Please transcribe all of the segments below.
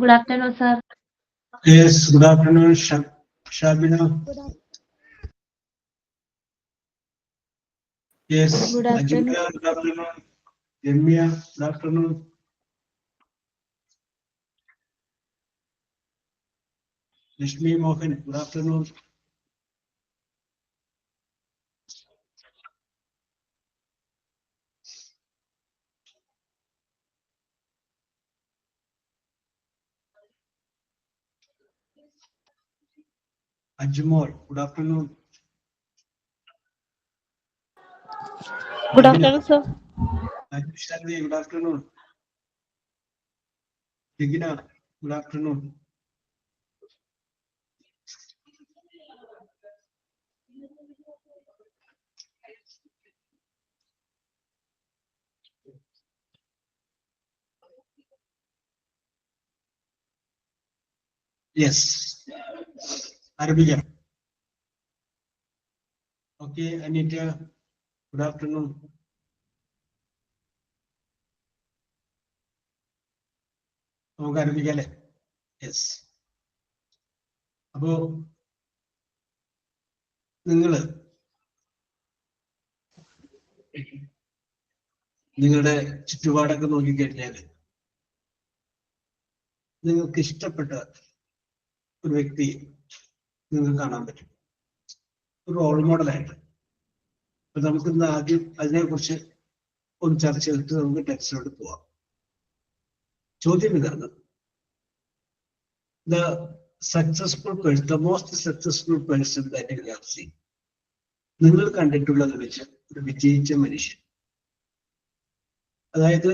Good afternoon, sir. Yes, good afternoon, Shabina. Yes, Good afternoon. Ajimia, good afternoon. Yemia, good afternoon. Lashmi Mohan, good afternoon. Ajmol, good afternoon. Good afternoon, sir. Ajmishali, good afternoon. Digina, good afternoon. Yes, Arabia. Okay, Anita, good afternoon. നമുക്ക് ആരംഭിക്കാല്ലേ? Yes. അപ്പോ നിങ്ങളുടെ ചുറ്റുപാടൊക്കെ നോക്കിക്കഴിഞ്ഞാല് നിങ്ങൾക്ക് ഇഷ്ടപ്പെട്ട ഒരു വ്യക്തി നിങ്ങൾക്ക് കാണാൻ പറ്റും, ഒരു റോൾ മോഡലായിട്ട്. അപ്പൊ നമുക്കിന്ന് ആദ്യം അതിനെക്കുറിച്ച് ഒന്ന് ചർച്ച ചെയ്തിട്ട് നമുക്ക് ടെക്സ്റ്റിലോട്ട് പോവാം. ചോദ്യം ഇതാണ്: the successful person, the most successful person that you have seen. നിങ്ങൾ കണ്ടിട്ടുള്ളത് വെച്ച് ഒരു വിജയിച്ച മനുഷ്യൻ. അതായത്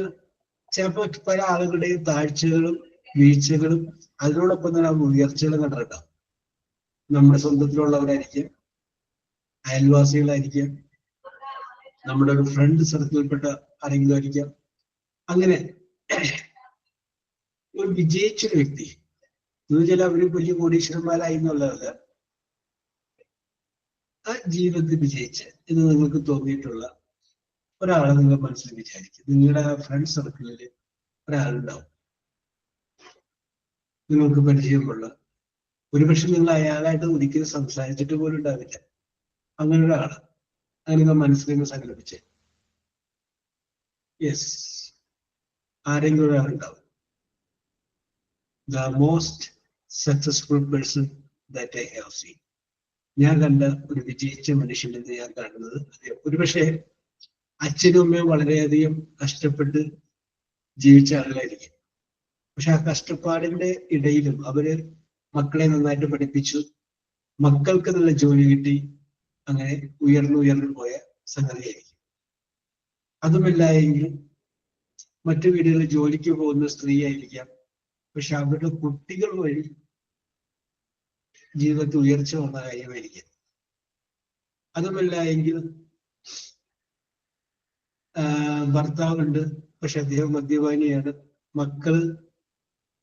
ചിലപ്പോൾ പല ആളുകളുടെയും താഴ്ചകളും വീഴ്ചകളും അതിനോടൊപ്പം തന്നെ ഉയർച്ചകളും കണ്ടിട്ടുണ്ടാവും. നമ്മുടെ സ്വന്തത്തിലുള്ളവരായിരിക്കും, അയൽവാസികളായിരിക്കാം, നമ്മുടെ ഒരു ഫ്രണ്ട് സർക്കിളിൽപ്പെട്ട ആരെങ്കിലും ആയിരിക്കാം. അങ്ങനെ ഒരു വിജയിച്ചൊരു വ്യക്തി എന്ന് വെച്ചാൽ അവര് വലിയ കോടീശ്വരന്മാരായി എന്നുള്ളതല്ല, ആ ജീവിതത്തിൽ വിജയിച്ച് എന്ന് നിങ്ങൾക്ക് തോന്നിയിട്ടുള്ള ഒരാളെ നിങ്ങൾ മനസ്സിൽ വിചാരിക്കും. നിങ്ങളുടെ ഫ്രണ്ട് സർക്കിളിൽ ഒരാളുണ്ടാവും, നിങ്ങൾക്ക് പരിചയമുള്ള, ഒരുപക്ഷെ നിങ്ങൾ അയാളായിട്ട് ഒരിക്കലും സംസാരിച്ചിട്ട് പോലും ഉണ്ടാവില്ല. അങ്ങനെ ഒരാള് അങ്ങനെ മനസ്സിൽ നിങ്ങൾ സങ്കല്പിച്ചേ. യെസ്, ആരെങ്കിലും ഒരാളുണ്ടാവും. The most successful person that I have seen. ഞാൻ കണ്ട ഒരു വിജയിച്ച മനുഷ്യൻ എന്ന് ഞാൻ കാണുന്നത് ഒരുപക്ഷെ അച്ഛനും അമ്മയും വളരെയധികം കഷ്ടപ്പെട്ട് ജീവിച്ച ആളുകളായിരിക്കും. പക്ഷെ ആ കഷ്ടപ്പാടിന്റെ ഇടയിലും അവര് മക്കളെ നന്നായിട്ട് പഠിപ്പിച്ചു, മക്കൾക്ക് നല്ല ജോലി കിട്ടി, അങ്ങനെ ഉയർന്നു പോയ സംഗതിയായിരിക്കും. അതുമല്ല എങ്കിൽ മറ്റു വീടുകളിൽ ജോലിക്ക് പോകുന്ന സ്ത്രീ ആയിരിക്കാം, പക്ഷെ അവരുടെ കുട്ടികൾ വഴി ജീവിതത്തിൽ ഉയർച്ച വന്ന കാര്യമായിരിക്കും. അതുമല്ല എങ്കിൽ ഭർത്താവുണ്ട്, പക്ഷെ അദ്ദേഹം മദ്യപാനിയാണ്. മക്കൾ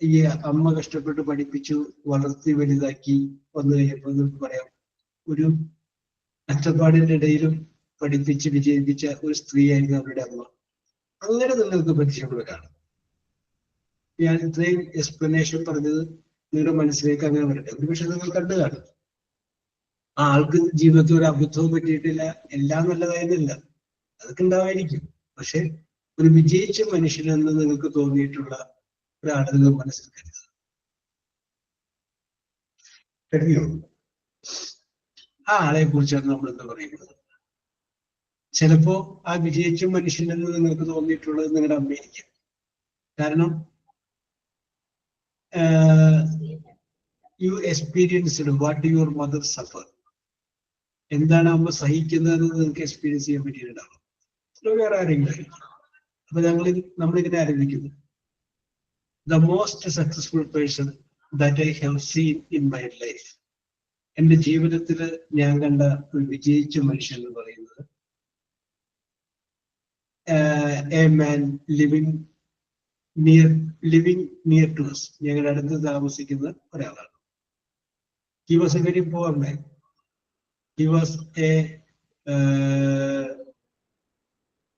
ഈ അമ്മ കഷ്ടപ്പെട്ട് പഠിപ്പിച്ചു, വളർത്തി വലുതാക്കി വന്നു കഴിഞ്ഞപ്പോൾ നമുക്ക് പറയാം ഒരു കഷ്ടപ്പാടിന്റെ ഇടയിലും പഠിപ്പിച്ച് വിജയിപ്പിച്ച ഒരു സ്ത്രീ ആയിരുന്നു അവരുടെ അമ്മ. അങ്ങനെ നിങ്ങൾക്ക് പരിചയമുള്ളവരാണ്. ഞാൻ ഇത്രയും എക്സ്പ്ലനേഷൻ പറഞ്ഞത് നിങ്ങളുടെ മനസ്സിലേക്ക് അങ്ങനെ വരട്ടെ. ഒരുപക്ഷെ നിങ്ങൾ കണ്ടു കാണും. ആ ആൾക്ക് ജീവിതത്തിൽ ഒരു അബദ്ധവും പറ്റിയിട്ടില്ല, എല്ലാം നല്ലതായിരുന്നില്ല, അതൊക്കെ ഉണ്ടാവായിരിക്കും. പക്ഷെ ഒരു വിജയിച്ച മനുഷ്യനെന്ന് നിങ്ങൾക്ക് തോന്നിയിട്ടുള്ള ഒരാളെ നിങ്ങൾ മനസ്സിൽ കരുതിയോ? ആ ആളെ കുറിച്ചാണ് നമ്മൾ എന്താ പറയുന്നത്. ചിലപ്പോ ആ വിജയിച്ച മനുഷ്യനെന്ന് നിങ്ങൾക്ക് തോന്നിയിട്ടുള്ളത് നിങ്ങളുടെ അമ്മയായിരിക്കും. കാരണം you experienced what your mother suffer. എന്താണ് അമ്മ സഹിക്കുന്നതെന്ന് നിങ്ങൾക്ക് എക്സ്പീരിയൻസ് ചെയ്യാൻ പറ്റിയിട്ടുണ്ടാവും. വേറെ ആരെങ്കിലും. അപ്പൊ നമ്മളിങ്ങനെ ആരംഭിക്കുന്നു. The most successful person that I have seen in my life. എന്റെ ജീവിതത്തിൽ ഞാൻ കണ്ട ഒരു വിജയിച്ച മനുഷ്യൻ എന്ന് പറയുന്നത് a man living near to us. ഞങ്ങളുടെ അടുത്ത് താമസിക്കുന്ന ഒരാളാണ്. He was a very poor man. He was a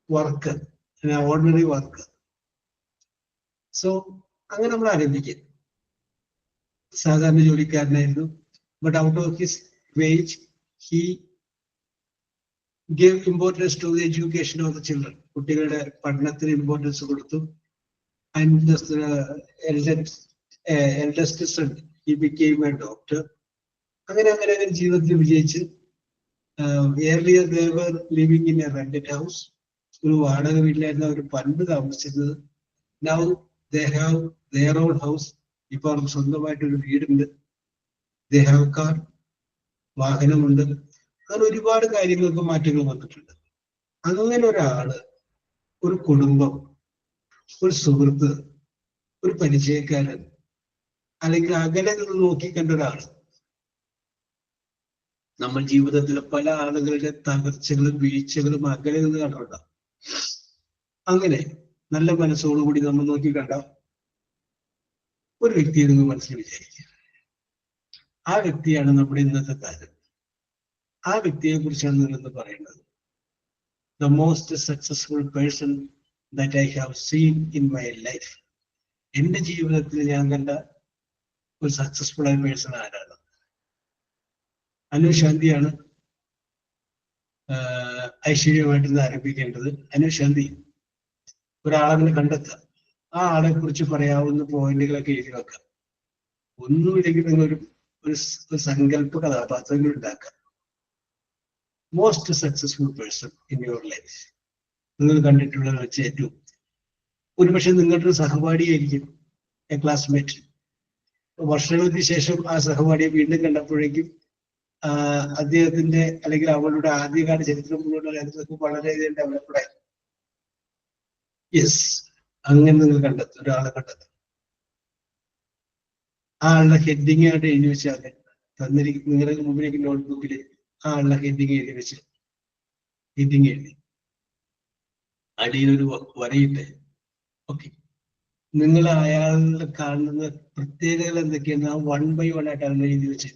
worker, an ordinary worker. So അങ്ങനെ നമ്മൾ ആരംഭിക്കും. സാധാരണ ജോലിക്കാരനായിരുന്നു. But out of his wage he gave importance to the education of the children. കുട്ടികളുടെ പഠനത്തിന് ഇമ്പോർട്ടൻസ് കൊടുത്തു. And eldest son he became a doctor. അങ്ങനെ അങ്ങനെ അങ്ങനെ ജീവിതത്തിൽ വിജയിച്ച് earlier they were living in a rented house. ഒരു വാടക വീട്ടിലായിരുന്നു അവർ പണ്ട് താമസിച്ചിരുന്നത്. Now they have their own house. ഇപ്പൊ അവർക്ക് സ്വന്തമായിട്ടൊരു വീടുണ്ട്. They have car, വാഹനമുണ്ട്. അങ്ങനെ ഒരുപാട് കാര്യങ്ങൾക്ക് മാറ്റങ്ങൾ വന്നിട്ടുണ്ട്. അങ്ങനെ ഒരാള്, ഒരു കുടുംബം, ഒരു സുഹൃത്ത്, ഒരു പരിചയക്കാരൻ, അല്ലെങ്കിൽ അകലെ നിന്ന് നോക്കിക്കണ്ട ഒരാള് നമ്മൾ ജീവിതത്തിലെ പല ആളുകളുടെ തകർച്ചകളും വീഴ്ചകളും അകലെ നിന്ന് കണ്ടിട്ടുണ്ടാവും. അങ്ങനെ നല്ല മനസ്സോടുകൂടി നമ്മൾ നോക്കിക്കണ്ട ഒരു വ്യക്തിയെ നിങ്ങൾ മനസ്സിൽ വിചാരിക്കുക. ആ വ്യക്തിയാണ് നമ്മുടെ ഇന്നത്തെ താരം. ആ വ്യക്തിയെ കുറിച്ചാണ് നിങ്ങളെന്ന് പറയുന്നത്. The most successful person that I have seen in my life. എന്റെ ജീവിതത്തിൽ ഞാൻ കണ്ട ഒരു സക്സസ്ഫുൾ ആയ പേഴ്സൺ ആരാണ്? അനു ശാന്തിയാണ് ഐശ്വര്യമായിട്ട് ആരംഭിക്കേണ്ടത്. അനു ശാന്തി, ഒരാളെ കണ്ടെത്തുക. ആ ആളെ കുറിച്ച് പറയാവുന്ന പോയിന്റുകളൊക്കെ എഴുതി വെക്കാം. ഒന്നുമില്ലെങ്കിൽ നിങ്ങൾ ഒരു സങ്കല്പ കഥാപാത്രങ്ങൾ ഉണ്ടാക്കാം. Most successful person in your life നിങ്ങൾ കണ്ടിട്ടുള്ളത് വെച്ച് ഏറ്റവും, ഒരുപക്ഷെ നിങ്ങളുടെ ഒരു സഹപാഠിയായിരിക്കും, എ ക്ലാസ്മേറ്റ്. വർഷങ്ങൾക്ക് ശേഷം ആ സഹപാഠിയെ വീണ്ടും കണ്ടപ്പോഴേക്കും അദ്ദേഹത്തിന്റെ അല്ലെങ്കിൽ അവളുടെ ആദ്യകാല ചരിത്രം മുഴുവൻ വളരെയധികം ഡെവലപ്ഡായി. യെസ്, അങ്ങനെ നിങ്ങൾ കണ്ടെത്തും, ഒരാളെ കണ്ടെത്തും. ആ ആളുടെ ഹെഡിങ് ആയിട്ട് എഴുതി വെച്ചാൽ തന്നിരിക്കും നിങ്ങളുടെ മുമ്പിലേക്ക് നോട്ട്ബുക്കിൽ ആ ആളുടെ ഹെഡിങ് എഴുതി വെച്ച്, ഹെഡിങ് എഴുതി അടിയിലൊരു വരയിട്ട്, ഓക്കെ, നിങ്ങൾ അയാളിൽ കാണുന്ന പ്രത്യേകതകൾ എന്തൊക്കെയാണ് ആ 1 by 1 ആയിട്ട് അയാൾ എഴുതി വെച്ച്.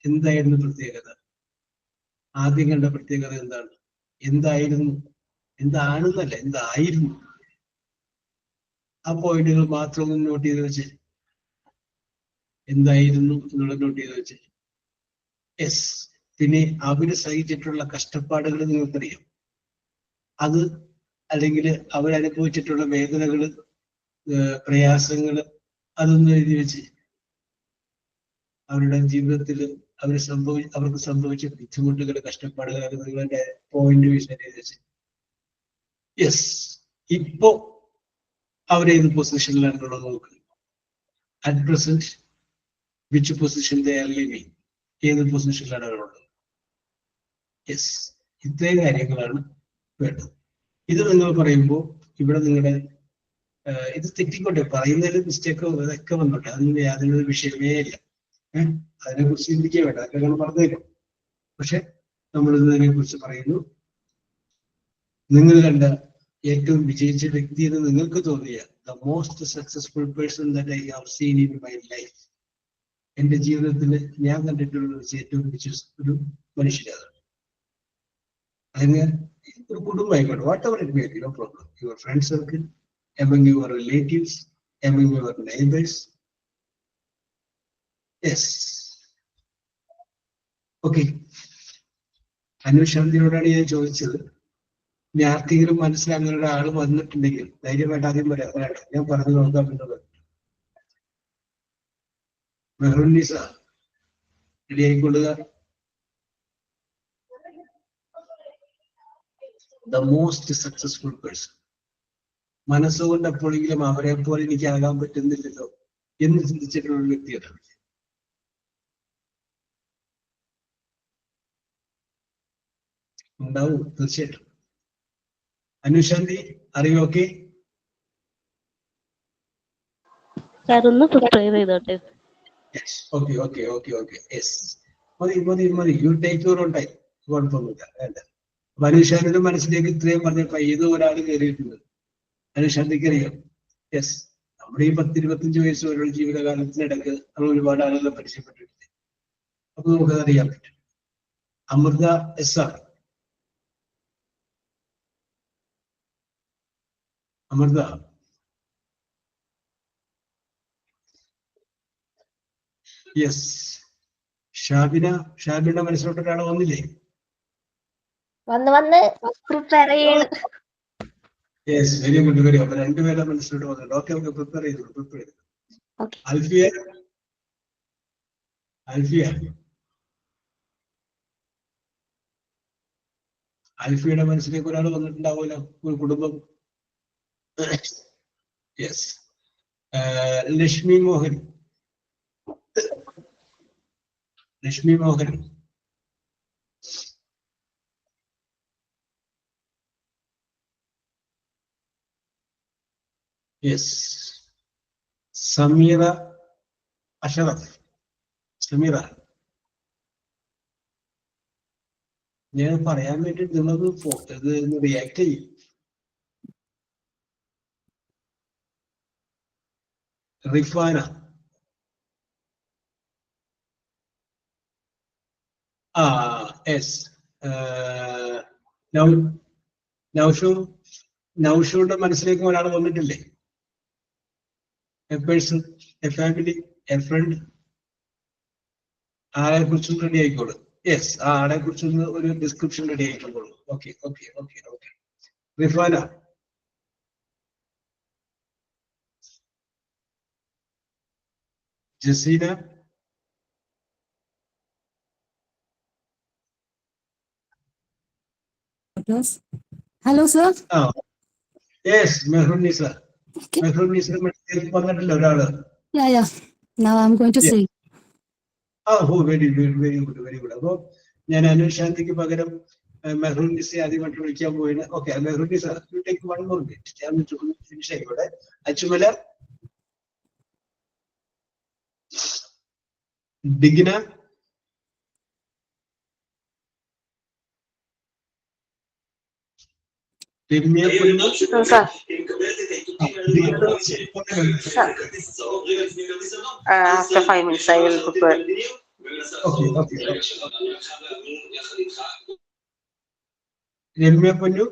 എന്തായിരുന്നു പ്രത്യേകത? ആദ്യം കണ്ട പ്രത്യേകത എന്താണ്? എന്തായിരുന്നു? എന്താണെന്നല്ല, എന്തായിരുന്നു? ആ പോയിന്റുകൾ മാത്രം ഒന്ന് നോട്ട് ചെയ്ത് വെച്ച്. എന്തായിരുന്നു എന്നുള്ളത് നോട്ട് ചെയ്ത് വെച്ച്. യെസ്. പിന്നെ അവര് സഹിച്ചിട്ടുള്ള കഷ്ടപ്പാടുകൾ നിങ്ങൾക്കറിയാം. അത് അല്ലെങ്കിൽ അവരനുഭവിച്ചിട്ടുള്ള വേദനകള്, പ്രയാസങ്ങള്, അതൊന്നും എഴുതി വെച്ച്. അവരുടെ ജീവിതത്തിൽ അവർക്ക് സംഭവിച്ച ബുദ്ധിമുട്ടുകൾ, കഷ്ടപ്പാടുകൾ, നിങ്ങളുടെ പോയിന്റ് വിഷൻ എഴുതി വെച്ച്. യെസ്. ഇപ്പോ അവരേത് പൊസിഷനിലാണുള്ളത് നോക്കുക. At present which position they are living, ഏത് പൊസിഷനിലാണ് അവരുള്ളത്. യെസ്, ഇത്രയും കാര്യങ്ങളാണ് വേണ്ടത്. ഇത് നിങ്ങൾ പറയുമ്പോൾ ഇവിടെ നിങ്ങളുടെ ഇത് തെറ്റിക്കോട്ടെ, പറയുന്നതിൽ മിസ്റ്റേക്കോ ഇതൊക്കെ വന്നോട്ടെ, അതൊന്നും യാതൊരു വിഷയമേ ഇല്ല. അതിനെ കുറിച്ച് ചിന്തിക്കാൻ വേണ്ട, അതൊക്കെ നമ്മൾ പറഞ്ഞു തരും. പക്ഷെ നമ്മൾ ഇതിനെ കുറിച്ച് പറയുന്നു. നിങ്ങൾ കണ്ട ഏറ്റവും വിജയിച്ച വ്യക്തി എന്ന് നിങ്ങൾക്ക് തോന്നിയ the most successful person that I have seen in my life, എന്റെ ജീവിതത്തിൽ ഞാൻ കണ്ടിട്ടുള്ള ഏറ്റവും മികച്ച ഒരു മനുഷ്യരാണ്. അതിന് ഒരു കുടുംബമായിക്കോട്ടെ, whatever it may be, no problem. Your friend circle, among your relatives, among your neighbors. Yes. Okay. അനുശാന്തിയോടാണ് ഞാൻ ചോദിച്ചത്. ഇനി ആർക്കെങ്കിലും മനസ്സിലാകുന്ന ഒരാൾ വന്നിട്ടുണ്ടെങ്കിൽ ധൈര്യമായിട്ട് ആദ്യം പറയാം, ഞാൻ പറഞ്ഞു നോക്കാം എന്നത്. മെഹറുന്നീസ റെഡി ആയിക്കൊള്ളുക. The most successful person. മനസ്സുകൊണ്ട് എപ്പോഴെങ്കിലും അവരെ പോലെ എനിക്കാകാൻ പറ്റുന്നില്ലല്ലോ എന്ന് ചിന്തിച്ചിട്ടുള്ള ഒരു വ്യക്തിയാണ്. ഉണ്ടാവും, തീർച്ചയായിട്ടും. അനുശാന്തി, അറിയോ? Okay, okay, okay, okay, okay. Yes, മതി മതി മതി. You take your own time, കുഴപ്പമൊന്നുമില്ല, വേണ്ട. അനുശാന്തിയുടെ മനസ്സിലേക്ക് ഇത്രയും പറഞ്ഞപ്പോ ഏതോ ഒരാൾ കയറിയിട്ടുണ്ട്. അനുശാന്തിക്ക് അറിയാം. യെസ്, നമ്മുടെ ഈ 10-25 വയസ്സ് വരെയുള്ള ജീവിതകാലത്തിനിടക്ക് നമ്മൾ ഒരുപാട് ആളുകളെ പരിചയപ്പെട്ടിട്ടുണ്ട്. അപ്പൊ നമുക്കത് അറിയാൻ പറ്റും. അമൃത എസ് ആണ്. അമൃത, യെസ്. ഷാബിന്റെ മനസ്സിലോട്ട് ഒരാൾ വന്നില്ലേ? വന്ന് പ്രിപ്പയർ ചെയ്യണ്. Yes, very good, very. അപ്പൊ രണ്ടുപേരെ മനസ്സിലോട്ട് വന്നിട്ടുണ്ട്. ഓക്കെ, പ്രിപ്പയർ ചെയ്തു. അൽഫിയ അൽഫിയുടെ മനസ്സിലേക്ക് ഒരാൾ വന്നിട്ടുണ്ടാവുമല്ലോ, ഒരു കുടുംബം. യെസ്. ലക്ഷ്മി മോഹൻ. യെസ്. സമീറ അഷറഫ്. സമീറ, ഞാൻ പറയാൻ വേണ്ടി നിങ്ങളത് റിയാക്ട് ചെയ്യും. റിഫാന. യെസ്. നൗഷുവിന്റെ മനസ്സിലേക്ക് ഒരാൾ വന്നിട്ടില്ലേ? A person, a family, a friend. ആളെ കുറിച്ചും റെഡി ആയിക്കോളൂ. യെസ്, ആ ആളെ കുറിച്ചൊന്ന് ഒരു ഡിസ്ക്രിപ്ഷൻ റെഡി ആയിക്കോളൂ. Okay. Rifana. Jaseena. Hello, sir. Yes, Mehrunisa. Okay. Mehrunisa വന്നിട്ടില്ല ഒരാള്. Yeah. Now I'm going to say. Very good. അപ്പൊ ഞാൻ അനുശാന്തിക്ക് പകരം മെഹ്റൂനിസെ ആദ്യമായിട്ട് വിളിക്കാൻ പോയിന്. Okay, Mehrunnisa, you take 1 more minute. ഞാൻ ഫിനിഷ് ആയിക്കോട്ടെ. Achumala. ഡിഗ്ന. After 5 minutes, I will prepare. Okay. Ramya പൊന്നു.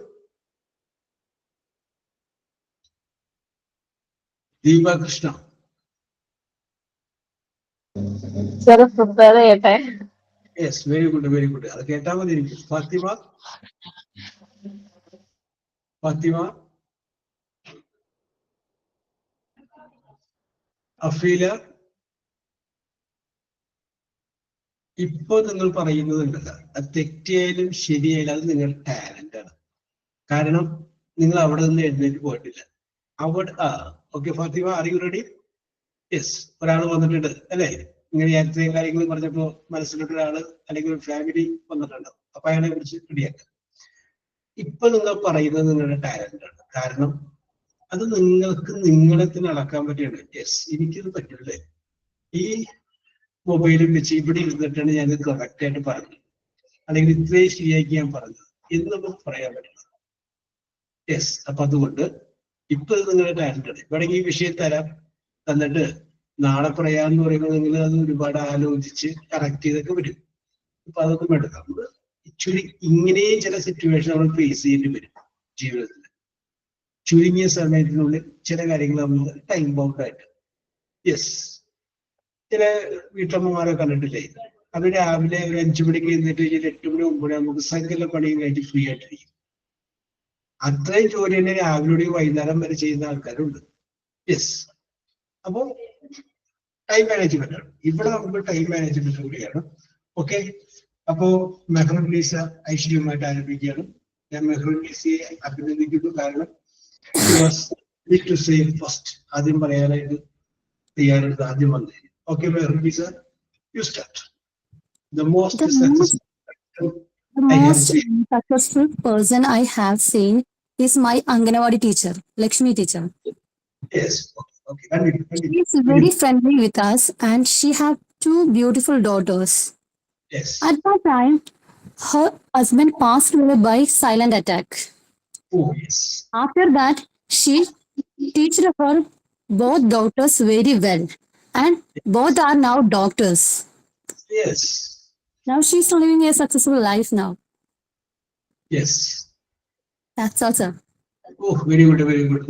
ദീപകൃഷ്ണ. സാർ പ്രിപ്പയർ ചെയ്യട്ടെ. Yes, very good. അത് കേട്ടാ മതി എനിക്ക്. ഫാത്തിമ. അഫീല. ഇപ്പൊ നിങ്ങൾ പറയുന്നതുണ്ടല്ല, അത് തെറ്റിയായാലും ശരിയായാലും അത് നിങ്ങളുടെ ടാലന്റ് ആണ്. കാരണം നിങ്ങൾ അവിടെ നിന്ന് എഴുന്നേറ്റ് പോയിട്ടില്ല. Okay Fathima, are you ready? Yes, ഒരാൾ വന്നിട്ടുണ്ട് അല്ലേ? ഇങ്ങനെ ഇത്രയും കാര്യങ്ങൾ പറഞ്ഞപ്പോ മനസ്സിലോട്ട് ഒരാള് അല്ലെങ്കിൽ ഒരു ഫാമിലി വന്നിട്ടുണ്ടാവും. അപ്പൊ അയാളെ കുറിച്ച് റെഡിയാക്കാം. ഇപ്പൊ നിങ്ങൾ പറയുന്നത് നിങ്ങളുടെ ടാലന്റ് ആണ്. കാരണം അത് നിങ്ങൾക്ക് നിങ്ങളെ തന്നെ അളക്കാൻ പറ്റിയാണ്. യെസ്, എനിക്കിത് പറ്റില്ലേ, ഈ മൊബൈലും വെച്ച് ഇവിടെ ഇരുന്നിട്ടാണ് ഞാൻ ഇത് കറക്റ്റ് ആയിട്ട് പറഞ്ഞത്, അല്ലെങ്കിൽ ഇത്രയും ശരിയാക്കി ഞാൻ പറഞ്ഞത് എന്ന് നമുക്ക് പറയാൻ പറ്റില്ല. യെസ്, അപ്പൊ അതുകൊണ്ട് ഇപ്പൊ നിങ്ങളുടെ ടാലന്റ് ആണ്. വേണമെങ്കിൽ ഈ വിഷയം തന്നിട്ട് നാളെ പറയാന്ന് പറയുമ്പോൾ നിങ്ങൾ അത് ഒരുപാട് ആലോചിച്ച് കറക്റ്റ് ചെയ്തൊക്കെ വരും. അപ്പൊ അതൊന്നും വേണ്ട. നമ്മൾ ആക്ച്വലി ഇങ്ങനെയും ചില സിറ്റുവേഷൻ നമ്മൾ ഫേസ് ചെയ്യേണ്ടി വരും ജീവിതത്തിൽ. ചുരുങ്ങിയ സമയത്തിനുള്ളിൽ ചില കാര്യങ്ങൾ നമ്മൾ ടൈം ബൗണ്ട് ആയിട്ട്. യെസ്, ചില വീട്ടമ്മമാരെ കണ്ടിട്ടില്ലേ, അത് രാവിലെ ഒരു 5 മണിക്ക് എന്നിട്ട് 8 മണി 9 മണി നമുക്ക് സകല പണിയും കഴിഞ്ഞ് ഫ്രീ ആയിട്ടിരിക്കും. അത്രയും ജോലി തന്നെ രാവിലെ വൈകുന്നേരം വരെ ചെയ്യുന്ന ആൾക്കാരുണ്ട്. യെസ്, അപ്പോ ടൈം മാനേജ്മെന്റ് ആണ് ഇവിടെ. നമുക്ക് ടൈം മാനേജ്മെന്റ് കൂടിയാണ്. ഓക്കെ, അപ്പോ മെഹ്റുന്നീസ ഐശ്വര്യമായിട്ട് ആരംഭിക്കുകയാണ്. ഞാൻ മെഹ്റുന്നീസയെ അഭിനന്ദിക്കുന്നു. കാരണം ടു സേ ഫസ്റ്റ്, ആദ്യം പറയാനായിട്ട് തയ്യാറെടുത്ത് ആദ്യം വന്നത്. Okay Mehrunnisa, you start. The most successful person I have seen is my Anganwadi teacher, Lakshmi teacher. Yes, okay. She is very friendly with us and she has 2 beautiful daughters. Yes. At that time, her husband passed away by silent attack. Oh, yes. After that, she teached her both daughters very well and both are now doctors. Yes. Now she's living a successful life now. Yes. That's all, sir. Oh, very good.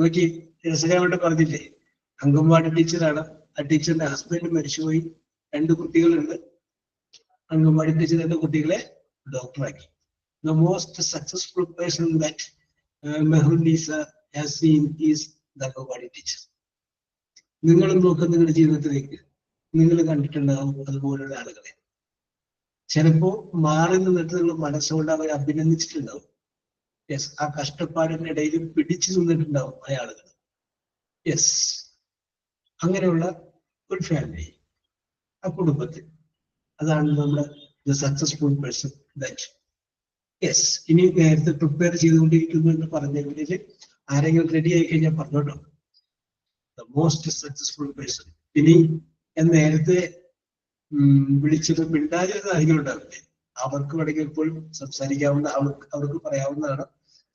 നോക്കി, രസകരമായിട്ട് പറഞ്ഞില്ലേ, അംഗൻവാടി ടീച്ചറാണ്. ആ ടീച്ചറിന്റെ husband മരിച്ചുപോയി. 2 കുട്ടികളുണ്ട്. Anganwadi teacher 2 കുട്ടികളെ ഡോക്ടറാക്കി. The most successful person that Mehrunisa has seen is the anganwadi teacher. നിങ്ങൾ നോക്കുന്ന നിങ്ങളുടെ ജീവിതത്തിലേക്ക് നിങ്ങൾ കണ്ടിട്ടുണ്ടാവും അതുപോലുള്ള ആളുകളെ. ചിലപ്പോ മാറി നിന്നിട്ട് നിങ്ങൾ മനസ്സുകൊണ്ട് അവരെ അഭിനന്ദിച്ചിട്ടുണ്ടാവും. യെസ്, ആ കഷ്ടപ്പാടിന്റെ ഇടയിൽ പിടിച്ചു നിന്നിട്ടുണ്ടാവും അയാളുകൾ. യെസ്, അങ്ങനെയുള്ള ഒരു ഫാമിലി, ആ കുടുംബത്തിൽ, അതാണ് നമ്മുടെ സക്സസ്ഫുൾ പേഴ്സൺ ദാറ്റ്. യെസ്, ഇനി നേരത്തെ പ്രിപ്പയർ ചെയ്തുകൊണ്ടിരിക്കുന്നു എന്ന് പറഞ്ഞെങ്കിൽ ആരെങ്കിലും റെഡി ആയി കഴിഞ്ഞാൽ പറഞ്ഞോട്ടോ. The most successful person. ഇനി ഞാൻ നേരത്തെ വിളിച്ചത് മിണ്ടാതിരുന്ന ആരെങ്കിലും ഉണ്ടാവില്ലേ? അവർക്ക് വേണമെങ്കിൽ ഇപ്പോഴും സംസാരിക്കാവുന്ന, അവർക്ക് പറയാവുന്നതാണ്.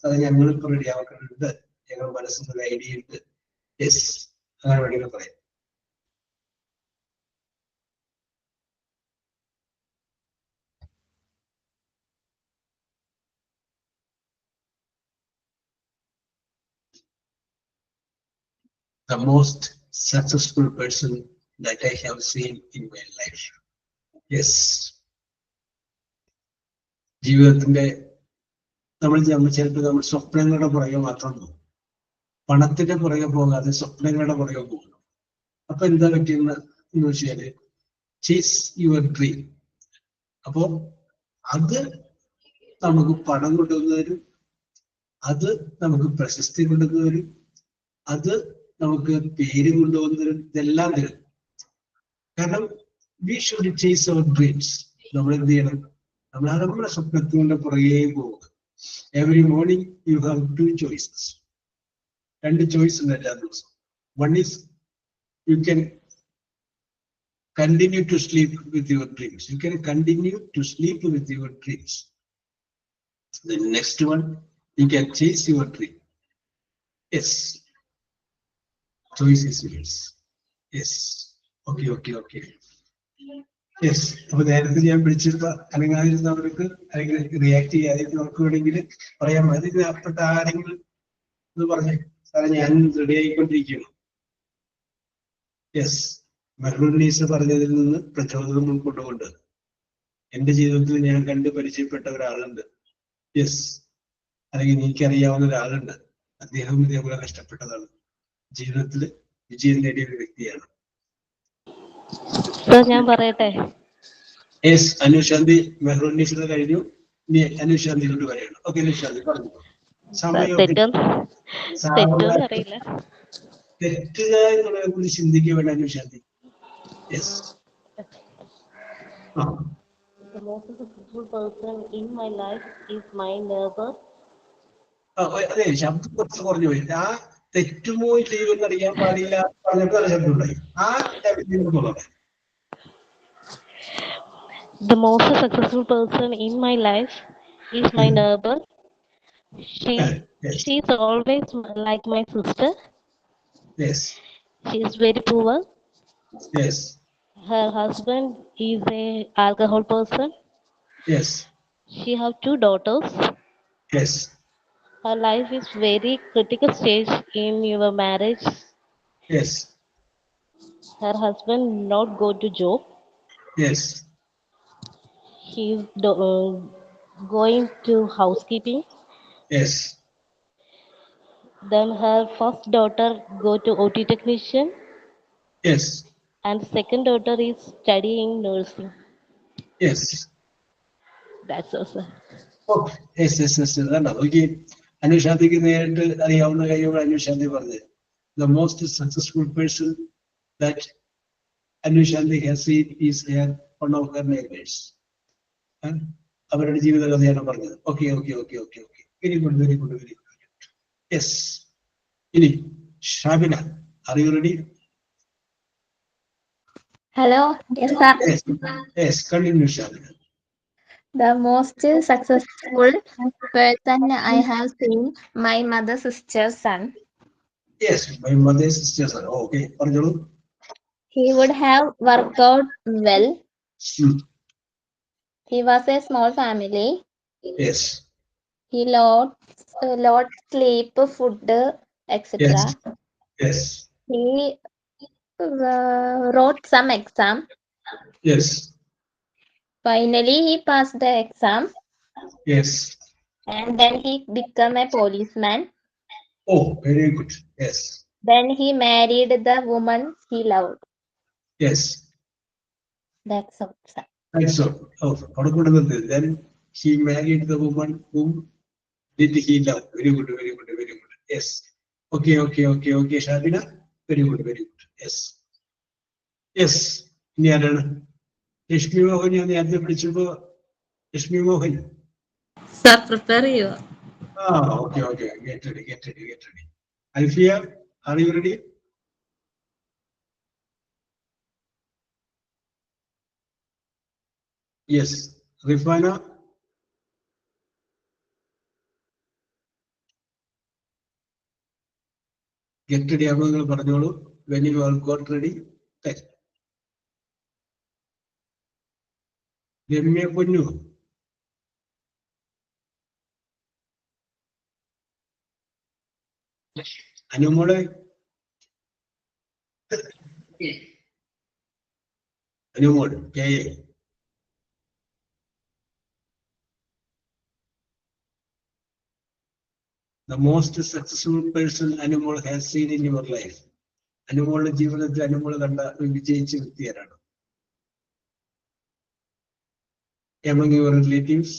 അത് ഞങ്ങളിപ്പോൾ റെഡി ആക്കുന്നുണ്ട്, ഞങ്ങൾ മനസ്സിൽ ഒരു ഐഡിയ ഉണ്ട്. യെസ്, അങ്ങനെ വേണമെങ്കിൽ പറയാം. The most successful person that I have seen in my life. Yes. ജീവിതത്തിന്റെ നമ്മൾ ചിലപ്പോൾ നമ്മൾ സ്വപ്നങ്ങളുടെ പുറകെ മാത്രം പോകും. പണത്തിന്റെ പുറകെ പോകാതെ സ്വപ്നങ്ങളുടെ പുറകെ പോകുന്നു. അപ്പൊ എന്താ പറ്റിയെന്ന് വെച്ചാല് ചേസ് യുവർ ഡ്രീം. അപ്പോ അത് നമുക്ക് പണം കൊണ്ടുവന്നവരും, അത് നമുക്ക് പ്രശസ്തി കൊണ്ടുവന്നവരും, അത് നമുക്ക് പേര് കൊണ്ടുവന്നവരും, ഇതെല്ലാം തരും. കാരണം we should chase our dreams. നമ്മൾ എന്ത് ചെയ്യണം? നമ്മൾ നമ്മുടെ സ്വപ്നത്തിന്റെ പുറകെ പോവുക. Every morning you have 2 choices. 2 choice ഉണ്ട് എല്ലാ ദിവസവും. One is you can continue to sleep with your dreams. You can continue to sleep with your dreams. The next one, you can chase your dream. Yes. Choice is yours. Yes. Okay. Yes. അപ്പൊ നേരത്തെ ഞാൻ വിളിച്ചിരുന്ന അനങ്ങാതിരുന്നവർക്ക് അല്ലെങ്കിൽ react ചെയ്യാതിരുന്നവർക്ക് വേണമെങ്കിൽ പറയാൻ മതി. അപ്പത്തെ ആരെങ്കിലും എന്ന് പറഞ്ഞേ, സാറേ ഞാൻ റെഡി ആയിക്കൊണ്ടിരിക്കുന്നു. യെസ്, മെഹ്റുന്നീസ പറഞ്ഞതിൽ നിന്ന് പ്രചോദനം ഉൾക്കൊണ്ടുകൊണ്ട് എന്റെ ജീവിതത്തിൽ ഞാൻ കണ്ട് പരിചയപ്പെട്ട ഒരാളുണ്ട്. യെസ്, അല്ലെങ്കിൽ എനിക്കറിയാവുന്ന ഒരാളുണ്ട്. അദ്ദേഹം ഇതേപോലെ കഷ്ടപ്പെട്ടതാണ്, ജീവിതത്തിൽ വിജയം നേടിയ ഒരു വ്യക്തിയാണ്. ഞാൻ പറയട്ടെ? യെസ്, അനുശാന്തി മെഹ്റുന്നീസിനെ കഴിഞ്ഞു. ഇനി അനുശാന്തിയിലോട്ട് വരെയാണ്. ഓക്കെ, അനുശാന്തി പറഞ്ഞു. തെറ്റുക എന്നുള്ളതിനെ കുറിച്ച് ചിന്തിക്കുക വേണ്ട Anushanthi. Yes. The most successful person in my life is my neighbor. അതെ, ശബ്ദം കുറച്ച് കുറഞ്ഞു പോയി. ആ തെറ്റുമോ ചെയ്യുമെന്ന് അറിയാൻ പാടില്ല പറഞ്ഞപ്പോൾ നല്ല ശബ്ദം ഉണ്ടായി. ആ The most successful person in my life is my neighbor. She's always like my sister. Yes. She is very poor. Yes. Her husband is a alcohol person. Yes. She have 2 daughters. Yes. Her life is very critical stage in your marriage. Yes. Her husband not go to job. Yes. He is going to housekeeping. Yes. Then her first daughter go to OT technician. Yes. And second daughter is studying nursing. Yes. That's all, sir. Okay. Yes. Okay. അനുശാന്തിക്ക് നേരിട്ട് അറിയാവുന്ന കാര്യങ്ങൾ അനുശാന്തി പറഞ്ഞത്. The most successful person that Anushanthi has seen is one of her neighbors. അവരുടെ ജീവിത കഥയാണ് പറഞ്ഞത്. Okay. Very good. Yes. ഇനി Shabina, are you ready? Hello. Yes, sir. Yes, continue Shabina. The most successful person I have seen, my mother's sister's son. Yes, my mother's sister's son. Okay, പറഞ്ഞോളൂ. He would have worked out well. He was a small family. Yes. He lot sleep, food, etc. Yes. He wrote some exam. Yes. Finally, he passed the exam Yes. and then he became a policeman. Oh, very good. Yes. Then he married the woman he loved. Yes. That's all, sir. That's all. Oh, then he married the woman whom did he love. Very good, very good, very good. Yes. Okay, okay, okay, okay, Shabina. Very good, very good. Yes. Yes. ഇനി ആരാണ്? ലക്ഷ്മി മോഹൻ ഞാൻ നേരത്തെ വിളിച്ചപ്പോ Lakshmi Mohan. Sir, prepare you. Okay, okay. Get ready, get ready, get ready. Alfia, are you ready? Yes. Rifana. Get ready ആകുമ്പോൾ നിങ്ങൾ പറഞ്ഞോളൂ. When you all got ready, tell. Ramya പൊന്നു. അനുമോളെ. Anumol. The most successful person Animal has seen in your life. Animal ജീവിതത്തിൽ അനുമോൾ കണ്ട വിജയിച്ച വ്യക്തിയാരാണ്? Among your relatives,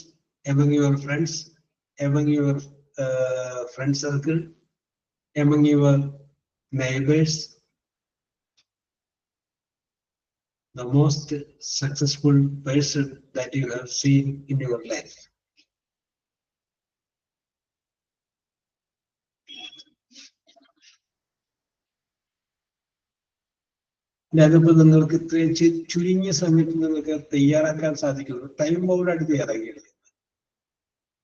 among your friends, among your friend circle, among your neighbors, the most successful person that you have seen in your life. ഞാനിപ്പോ നിങ്ങൾക്ക് ഇത്രയും ചുരുങ്ങിയ സമയത്ത് നിങ്ങൾക്ക് തയ്യാറാക്കാൻ സാധിക്കുന്നു. ടൈം ബൗണ്ടായിട്ട് തയ്യാറാക്കിയത്.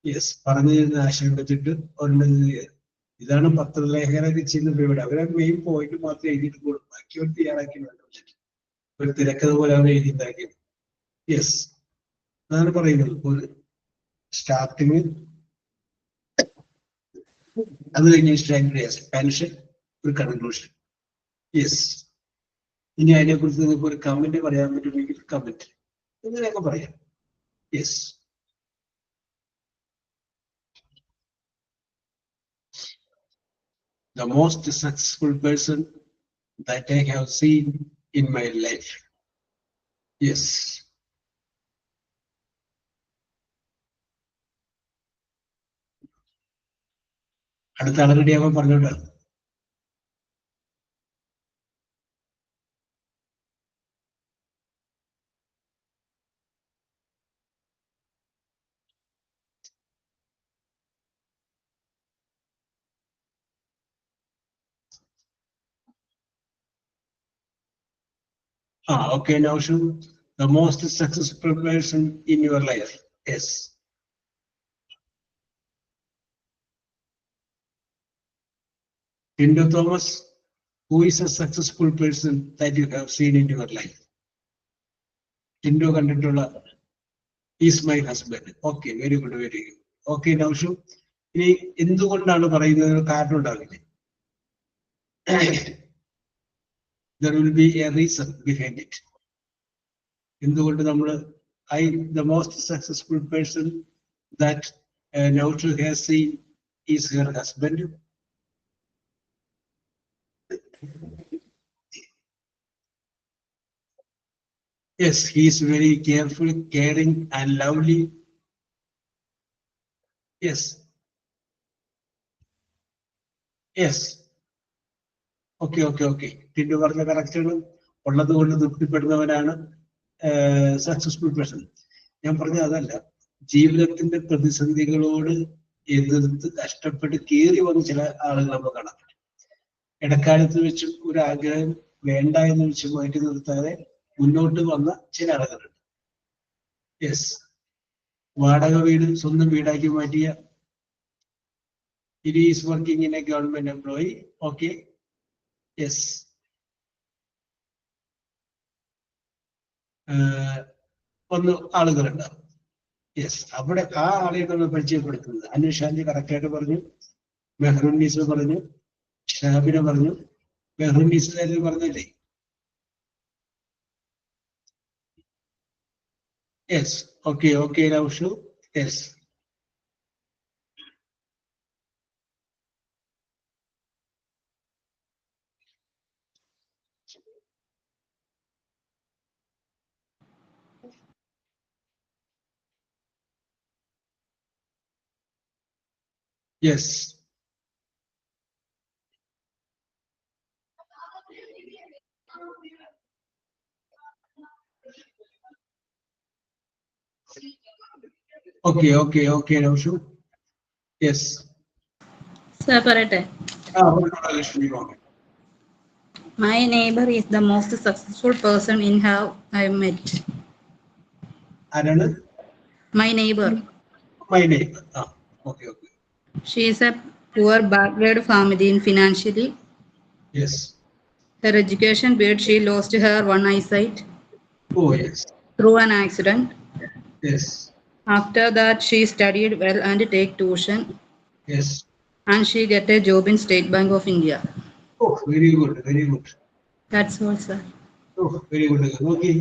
യെസ്, പറഞ്ഞു തരുന്ന ആശയം വെച്ചിട്ട് ഇതാണ് പത്രലേഖനൊക്കെ ചെയ്യുന്ന പരിപാടി. അവരെ മെയിൻ പോയിന്റ് മാത്രം എഴുതിയിട്ട് കൊടുക്കും, ബാക്കി അവർ തയ്യാറാക്കി വെച്ചിട്ട് ഒരു തിരക്കഥ പോലെ അവർ എഴുതിണ്ടാക്കിയത്. യെസ്, അതാണ് പറയുന്നത്. ഒരു സ്റ്റാർട്ടിങ്, അത് കഴിഞ്ഞ് സ്പാനിഷ്, ഒരു കൺക്ലൂഷൻ. യെസ്, ഇനി അതിനെക്കുറിച്ച് നിങ്ങൾക്ക് ഒരു കമന്റ് പറയാൻ പറ്റുമെങ്കിൽ കമന്റ്, ഇങ്ങനെയൊക്കെ പറയാം. Yes, the most successful person that I have seen in my life. Yes. അടുത്ത ആൾ റെഡി ആവാൻ പറഞ്ഞോട്ടെ. Okay, now shoot. The most successful person in your life. Yes. Tindo Thomas, who is a successful person that you have seen in your life? Tindo Kanditola is my husband. Okay, very good, very good. Okay, now shoot. ഇനി എന്തുകൊണ്ടാണ് പറയുന്നത് കാരണം ഉണ്ടാവില്ലേ? There will be a reason behind it. എന്തുകൊണ്ട് നമ്മൾ the most successful person that Naushu has seen is her husband. Yes, he is very careful, caring and lovely. Yes. Yes. Okay, okay, okay. Tindu പറഞ്ഞ correct ആണ്. ഉള്ളത് കൊണ്ട് തൃപ്തിപ്പെടുന്നവനാണ് successful person. ഞാൻ പറഞ്ഞ അതല്ല, ജീവിതത്തിന്റെ പ്രതിസന്ധികളോട് എതിർത്ത് കഷ്ടപ്പെട്ട് കയറി വന്ന ചില ആളുകൾ നമ്മൾ കാണാം. ഇടക്കാലത്ത് വെച്ചും ഒരു ആഗ്രഹം വേണ്ട എന്ന് വെച്ച് മാറ്റി നിർത്താതെ മുന്നോട്ട് വന്ന ചില ആളുകളുണ്ട്. യെസ്, വാടക വീട് സ്വന്തം വീടാക്കി മാറ്റിയ. He is working in a government employee. Okay. Yes. ഒന്ന് ആളുകളുണ്ടാവും. യെസ്, അവിടെ ആ ആളെ നമ്മൾ പരിചയപ്പെടുത്തുന്നത്. അനുഷാന്തി കറക്റ്റായിട്ട് പറഞ്ഞു, മെഹ്റുന്നീസ് പറഞ്ഞു, ഷാബിന പറഞ്ഞു. മെഹ്റുന്നീസ് പറഞ്ഞില്ലേ? Yes. Okay. Okay, Raushu. Yes. Yes. Okay. Okay. Okay, Raushu. Yes. Separate. Hold on, Lakshmi. My neighbor is the most successful person in how I met. ആരാണ്? My neighbor. My neighbor. Okay. Okay. She is a poor backward family in financially. Yes. Her education period, she lost her one eyesight Oh, yes. through an accident. Yes. After that, she studied well and take tuition, Yes. and she get a job in State Bank of India. Oh, very good. Very good. That's all, sir. Oh, very good. Okay.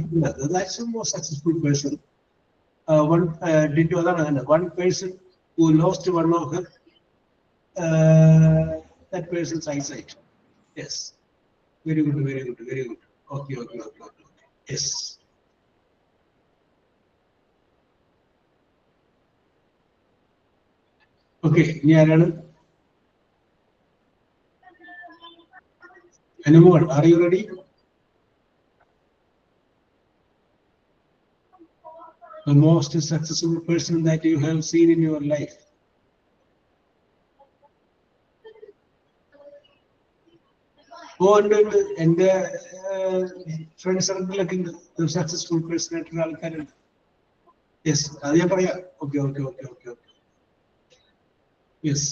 That's a more successful person. One person who lost one of her, that person's eyesight. Yes. Very good. Very good. Very good. Okay. Okay. Okay. Okay. Yes. Okay. ഇനി ആരാണ്? Anyone? Are you ready? The most successful person that you have seen in your life. ഉണ്ട്. എന്റെ front സർക്കിളിലൊക്കെ ഉണ്ട് successful person ആയിട്ടുള്ള ആൾക്കാരുണ്ട്. Yes, അത് ഞാൻ പറയാം. Okay. Okay. Okay. Okay. Okay. Yes.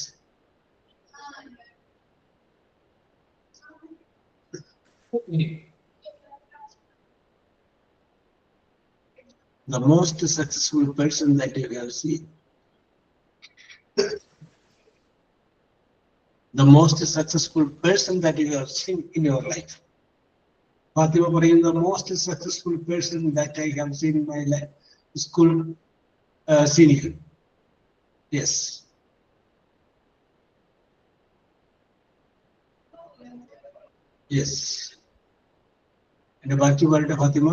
The most successful person that you have seen. The most successful person that you have seen in your life. Fatima പറയും, the most successful person that I have seen in my life. School senior. Yes. Yes. എന്റെ ബാക്കി പറയട്ടെ ഫാത്തിമ.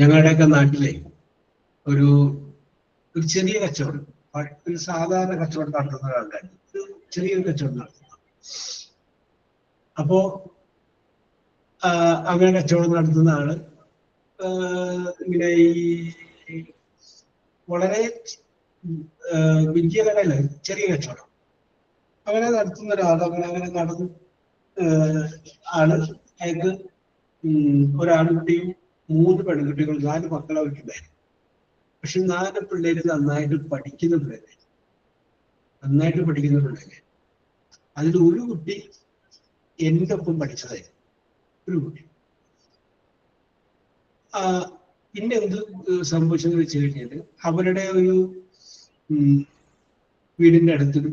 ഞങ്ങളുടെയൊക്കെ നാട്ടിലെ ഒരു ചെറിയ കച്ചവടം, ഒരു സാധാരണ കച്ചവടം നടത്തുന്ന ഒരാളുണ്ടായിരുന്നു. ചെറിയൊരു കച്ചവടം നടത്തുന്ന. അപ്പോ അങ്ങനെ കച്ചവടം നടത്തുന്ന ആള് ഇങ്ങനെ ഈ വളരെ വലിയ കടയല്ല, ചെറിയ കച്ചവടം അങ്ങനെ നടത്തുന്ന ഒരാൾ. അങ്ങനെ നടന്നു ആള് അയാൾക്ക് ഒരാൺകുട്ടിയും 3 പെൺകുട്ടികളും 4 മക്കളെ അവർക്കുണ്ടായിരുന്നു. പക്ഷെ 4 പിള്ളേര് നന്നായിട്ട് പഠിക്കുന്ന പിള്ളേര്. അതിൽ ഒരു കുട്ടി എൻ്റെ ഒപ്പം പഠിച്ചതായിരുന്നു. ഒരു കുട്ടി. പിന്നെ എന്ത് സംഭവിച്ചെന്ന് വെച്ച് കഴിഞ്ഞാല് അവരുടെ ഒരു വീടിന്റെ അടുത്തൊരു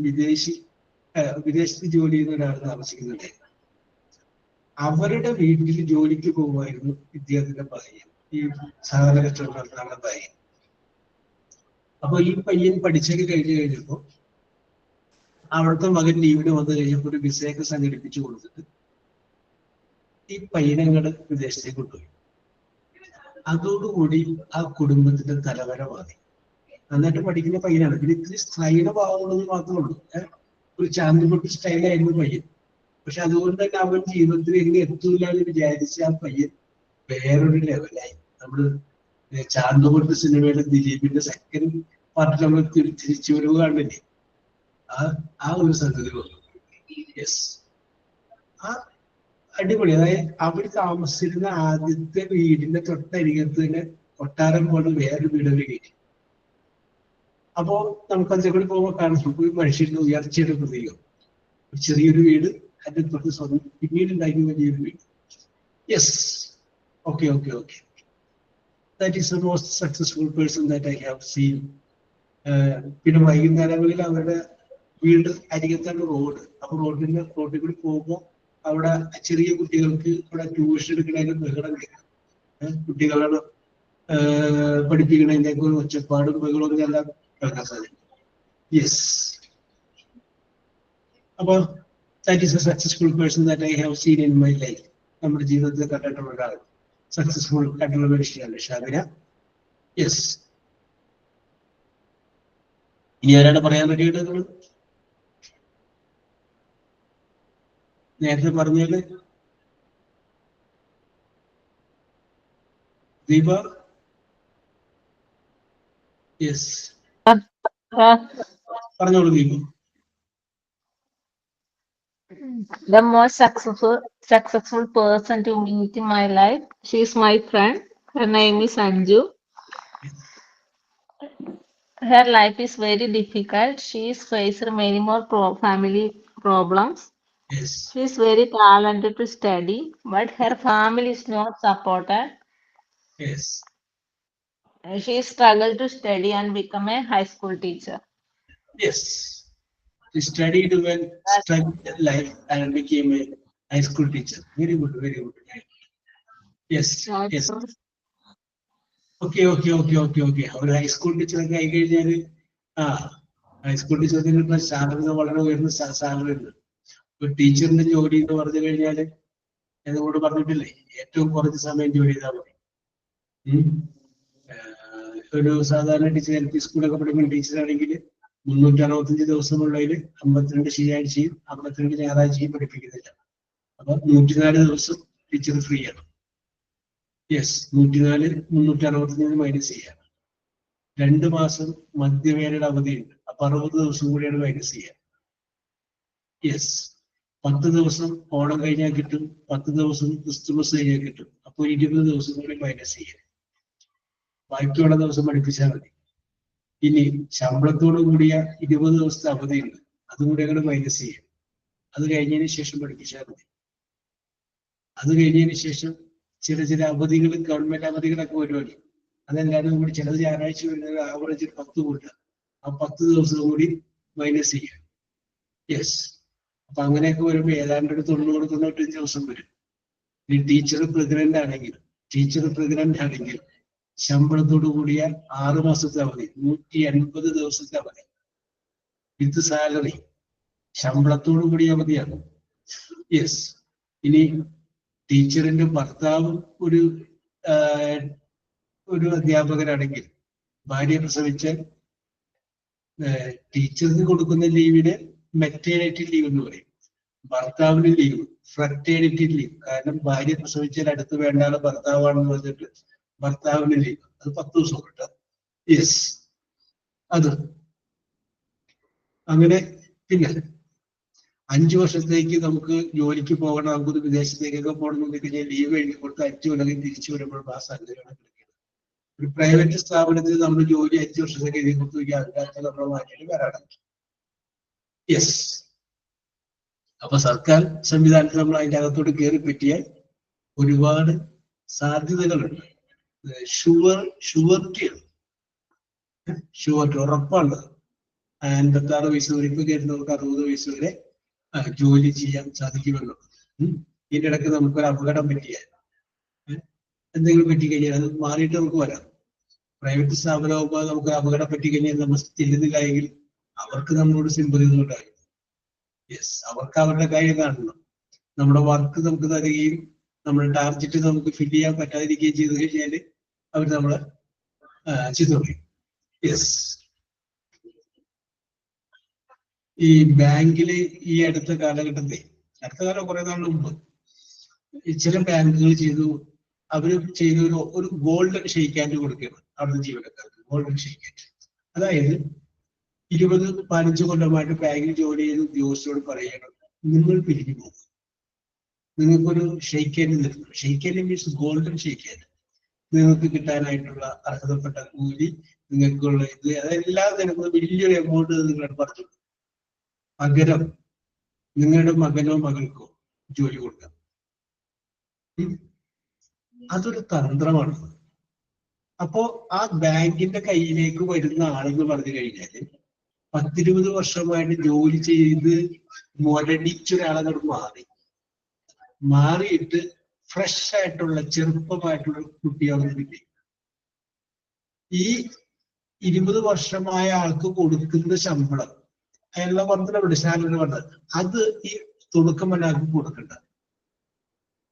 വിദേശത്ത് ജോലി ചെയ്യുന്ന ഒരാൾ താമസിക്കുന്നുണ്ടായിരുന്നു. അവരുടെ വീട്ടിൽ ജോലിക്ക് പോകുമായിരുന്നു ഇദ്ദേഹത്തിന്റെ ഭാര്യ, ഈ സാധാരണ കച്ചവടം നടത്തുന്ന ഭാര്യ. അപ്പൊ ഈ പയ്യൻ പഠിച്ചൊക്കെ കഴിഞ്ഞപ്പോ അവിടുത്തെ മകൻ ലീവിന് വന്നു കഴിഞ്ഞപ്പോ ഒരു വിസയൊക്കെ സംഘടിപ്പിച്ചു കൊടുത്തിട്ട് ഈ പയ്യനങ്ങള് വിദേശത്തേക്ക് കൊണ്ടുപോയി. അതോടുകൂടി ആ കുടുംബത്തിന്റെ തലവര മാറി. നന്നായിട്ട് പഠിക്കുന്ന പയ്യനാണ്. പിന്നെ ഇത്തിരി സ്ത്രൈണ ഭാവമുള്ളത് മാത്രമേ ഉള്ളൂ. ഒരു ചാന്തുപൊട്ടി സ്റ്റൈലായിരുന്നു പയ്യൻ. പക്ഷെ അതുകൊണ്ട് തന്നെ അവൻ ജീവിതത്തിൽ എങ്ങനെ എത്തൂല എന്ന് വിചാരിച്ച ആ പയ്യൻ വേറൊരു ലെവലായി. നമ്മള് ചാന്തുപൊട്ടി സിനിമയുടെ ദിലീപിന്റെ സെക്കൻഡ് പാർട്ടിൽ നമ്മൾ തിരിച്ചു വരവ് കണ്ടില്ലേ, ആ ഒരു സംഗതി വന്നു. യെസ്, ആ അടിപൊളി. അതായത് അവർ താമസിച്ചിരുന്ന ആദ്യത്തെ വീടിന്റെ തൊട്ടരികത്ത് തന്നെ കൊട്ടാരം പോലെ വേറൊരു വീട് അവർ കയറ്റി. അപ്പോ നമുക്ക് അതിനെ കൂടി പോകുമ്പോൾ കാണും മനുഷ്യരുടെ ഉയർച്ചയുടെ പ്രതീകം. ചെറിയൊരു വീട് 100% സ്വന്തം പിന്നീട് ഉണ്ടാക്കി വലിയൊരു വീട്. Yes, okay okay okay. That is the most successful person that I have scene. പിന്നെ വൈകുന്നേരങ്ങളിൽ അവരുടെ വീട് അരികത്താണ് റോഡ്. അപ്പൊ റോഡിൽ കൂടി പോകുമ്പോൾ അവിടെ ചെറിയ കുട്ടികൾക്ക് അവിടെ ട്യൂഷൻ എടുക്കുന്നതിന് ബഹളം കേൾക്കാം. കുട്ടികളെ പഠിപ്പിക്കുന്നതിന്റെ ഒച്ചപ്പാടും ബഹളവും എല്ലാം കേൾക്കാൻ സാധിക്കും. യെസ്, അപ്പൊ that is A successful person that I have seen in my life. നമ്മുടെ ജീവിതത്തിൽ കണ്ടിട്ടുള്ള ഒരാൾ, സക്സസ്ഫുൾ ആയിട്ടുള്ള മനുഷ്യനാണ് ഷാബിന. യെസ്, ഇനി ആരാണ് പറയാൻ പറ്റിയിട്ട്? നേരത്തെ പറഞ്ഞാല് ദീപ. യെസ്, പറഞ്ഞോളൂ Deepa. The most successful person to meet in my life. She is my friend. Her name is Anju. Her life is very difficult. She is faced many more family problems. Yes. She is very talented to study, but her family is not supported. Yes. She struggled to study and become a high school teacher. Yes. She studied well, struggled life and became a high school teacher. Very good, very good. Yes, yes. Okay. ഒരു high school ടീച്ചറൊക്കെ ആയി കഴിഞ്ഞാല് high school ടീച്ചർക്ക് salary വളരെ ഉയർന്ന salary ഉണ്ട്. ഒരു ടീച്ചറിന്റെ ജോലി എന്ന് പറഞ്ഞു കഴിഞ്ഞാല് എന്നോട് പറഞ്ഞിട്ടില്ലേ, ഏറ്റവും കുറച്ച് സമയം ജോലി ചെയ്താൽ മതി. ഒരു സാധാരണ ടീച്ചർ LP സ്കൂളൊക്കെ പഠിക്കുന്ന ടീച്ചറാണെങ്കിൽ 365 ദിവസമുള്ളതിൽ 52 ശനിയാഴ്ചയും 52 ഞായറാഴ്ചയും പഠിപ്പിക്കുന്നില്ല. അപ്പൊ 104 ദിവസം ടീച്ചർ ഫ്രീ ആണ്. യെസ്, 104 365 മൈനസ് ചെയ്യാം. 2 മാസം മധ്യവേനയുടെ അവധിയുണ്ട്. അപ്പൊ 60 ദിവസം കൂടിയാണ് മൈനസ് ചെയ്യാം. യെസ്, 10 ദിവസം ഓണം കഴിഞ്ഞാൽ കിട്ടും, 10 ദിവസം ക്രിസ്തുമസ് കഴിഞ്ഞാൽ കിട്ടും. അപ്പൊ 20 ദിവസം കൂടി മൈനസ് ചെയ്യാം. ബാക്കിയുള്ള ദിവസം പഠിപ്പിച്ചാൽ മതി. ഇനി ശമ്പളത്തോടു കൂടിയ 20 ദിവസത്തെ അവധിയുണ്ട്, അതും കൂടി അങ്ങനെ മൈനസ് ചെയ്യാം. അത് കഴിഞ്ഞതിന് ശേഷം പഠിപ്പിച്ചാൽ മതി. അത് കഴിഞ്ഞതിന് ശേഷം ചില അവധികൾ, ഗവൺമെന്റ് അവധികളൊക്കെ വരുമല്ലോ, അതെല്ലാവരും കൂടി ചിലത് ഞായറാഴ്ച വരുന്നത് ആവറേജ് 10 കൂട്ടുക. ആ 10 ദിവസം കൂടി മൈനസ് ചെയ്യാം. യെസ്, അപ്പൊ അങ്ങനെയൊക്കെ വരുമ്പോൾ ഏതാണ്ട് ഒരു 90-95 ദിവസം വരും. ഈ ടീച്ചർ പ്രഗ്നന്റ് ആണെങ്കിൽ ശമ്പളത്തോടു കൂടിയ 6 മാസത്തെ അവധി, 180 ദിവസത്തെ അവധി വിത്ത് സാലറി, ശമ്പളത്തോടു കൂടിയ അവധിയാണ്. യെസ്, ഇനി ടീച്ചറിന്റെ ഭർത്താവും ഒരു അധ്യാപകനാണെങ്കിൽ ഭാര്യ പ്രസവിച്ചാൽ ടീച്ചർക്ക് കൊടുക്കുന്ന ലീവിന് മെറ്റേണിറ്റി ലീവ് എന്ന് പറയും. ഭർത്താവിന് ലീവ് ഫ്രറ്റേണിറ്റി ലീവ്. കാരണം ഭാര്യ പ്രസവിച്ചാൽ അടുത്ത് വേണ്ടാതെ ഭർത്താവാണെന്ന് പറഞ്ഞിട്ട് ഭർത്താവിന് ലീവ്. അത് 10 ദിവസം കിട്ടും. യെസ്, അത് അങ്ങനെ. പിന്നെ 5 വർഷത്തേക്ക് നമുക്ക് ജോലിക്ക് പോകണം, നമുക്കൊരു വിദേശത്തേക്കൊക്കെ പോകണമെന്ന് കഴിഞ്ഞാൽ ലീവ് എഴുതി കൊടുത്ത് 5 കൊല്ലം തിരിച്ചു വരുമ്പോൾ ആ സാലറിയാണ് കിട്ടുന്നത്. ഒരു പ്രൈവറ്റ് സ്ഥാപനത്തിൽ നമ്മൾ ജോലി 5 വർഷത്തേക്ക് എഴുതി കൊടുത്തു കഴിഞ്ഞാൽ അതിനകത്ത് നമ്മൾ മാറ്റിയിട്ട് വരാണ്. യെസ്, അപ്പൊ സർക്കാർ സംവിധാനത്തിൽ നമ്മൾ അതിൻ്റെ അകത്തോട്ട് കയറി പറ്റിയാൽ ഒരുപാട് സാധ്യതകളുണ്ട്. ഷുവർട്ടി ഉറപ്പാണ്. 56 വയസ്സ് വരെ, ഇപ്പൊ കേട്ടുന്നവർക്ക് 60 വയസ്സ് വരെ ജോലി ചെയ്യാൻ സാധിക്കുമല്ലോ. ഇതിൻ്റെ ഇടയ്ക്ക് നമുക്കൊരു അപകടം പറ്റിയാൽ, എന്തെങ്കിലും പറ്റിക്കഴിഞ്ഞാൽ അത് മാറിയിട്ട് നമുക്ക് വരാം. പ്രൈവറ്റ് സ്ഥാപനമാകുമ്പോൾ നമുക്ക് അപകടം പറ്റിക്കഴിഞ്ഞാൽ നമ്മൾ ചെല്ലുന്നില്ല എങ്കിൽ അവർക്ക് നമ്മളോട് സിമ്പതി ഉണ്ടാകും. യെസ്, അവർക്ക് അവരുടെ കാര്യം കാണണം. നമ്മുടെ വർക്ക് നമുക്ക് തരികയും നമ്മുടെ ടാർഗറ്റ് നമുക്ക് ഫില്ല് ചെയ്യാൻ പറ്റാതിരിക്കുകയും ചെയ്തു കഴിഞ്ഞാൽ അവർ നമ്മളെ ചെയ്തു പറയും. യെസ്, ഈ ബാങ്കില് ഈ അടുത്ത കാലം കുറെ നാൾ മുമ്പ് ചില ബാങ്കുകൾ അവര് ചെയ്ത ഒരു ഗോൾഡൻ ഷെയ്ക്ക് ഹാൻഡ് കൊടുക്കുകയാണ് അവിടുത്തെ ജീവനക്കാർക്ക്. ഗോൾഡൻ ഷെയ്ക്ക് ഹാൻഡ്, അതായത് 20-15 കൊല്ലമായിട്ട് ബാങ്കിൽ ജോലി ചെയ്ത ഉദ്യോഗസ്ഥരോട് പറയണം, നിങ്ങൾ പിരിഞ്ഞു പോകും, നിങ്ങൾക്കൊരു ഷെയ്ക്ക് ഹാൻഡ് തരുന്നു. Shake hand means golden shake hand. നിങ്ങൾക്ക് കിട്ടാനായിട്ടുള്ള അർഹതപ്പെട്ട കൂലി, നിങ്ങൾക്കുള്ള ഇത്, അതെല്ലാം നിനക്ക് വലിയൊരു എമൗണ്ട് നിങ്ങളോട് പറഞ്ഞു. പകരം നിങ്ങളുടെ മകനോ മകൾക്കോ ജോലി കൊടുക്കാം. അതൊരു തന്ത്രമാണ്. അപ്പോ ആ ബാങ്കിന്റെ കയ്യിലേക്ക് വരുന്ന ആളെന്ന് പറഞ്ഞു കഴിഞ്ഞാല് 10-20 വർഷമായിട്ട് ജോലി ചെയ്ത് മുരടിച്ചൊരാളെ മാറിയിട്ട് ഫ്രഷ് ആയിട്ടുള്ള ചെറുപ്പമായിട്ടുള്ള കുട്ടികളെ കിട്ടി. ഈ 20 വർഷമായ ആൾക്ക് കൊടുക്കുന്ന ശമ്പളം അയാളുടെ പറഞ്ഞിട്ടുണ്ട്, സാലറി പറഞ്ഞത്, അത് ഈ തുടക്കം ആൾക്ക് കൊടുക്കണ്ട.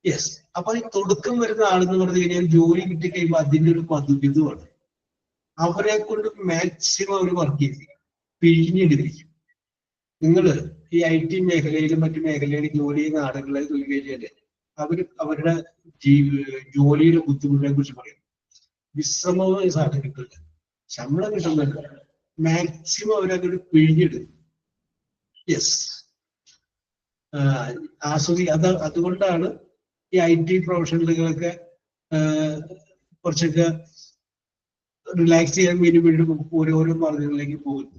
യെസ്. അപ്പൊ ഈ തുടക്കം വരുന്ന ആളെന്ന് പറഞ്ഞു കഴിഞ്ഞാൽ ജോലി കിട്ടി കഴിയുമ്പോൾ അതിന്റെ ഒരു മധുവിധമാണ്. അവരെ കൊണ്ട് മാക്സിമം അവർ വർക്ക് ചെയ്തിരിക്കും, പിഴിഞ്ഞെടുത്തിരിക്കും. നിങ്ങള് ഈ IT മേഖലയിലും മറ്റു മേഖലയിലും ജോലി ചെയ്യുന്ന ആളുകളെ തൊഴിൽ കഴിഞ്ഞാല് അവരുടെ ജോലിയുടെ ബുദ്ധിമുട്ടിനെ കുറിച്ച് പറയും. വിശ്രമവും സാധനം കിട്ടില്ല, ശമ്പളം കിട്ടുന്നില്ല, മാക്സിമം അവരതൊരു പിഴിഞ്ഞെടുക്കും. യെസ്. അതുകൊണ്ടാണ് ഈ IT പ്രൊഫഷണലുകളൊക്കെ കുറച്ചൊക്കെ റിലാക്സ് ചെയ്യാൻ വേണ്ടി ഓരോരോ മാർഗങ്ങളിലേക്ക് പോകുന്നു.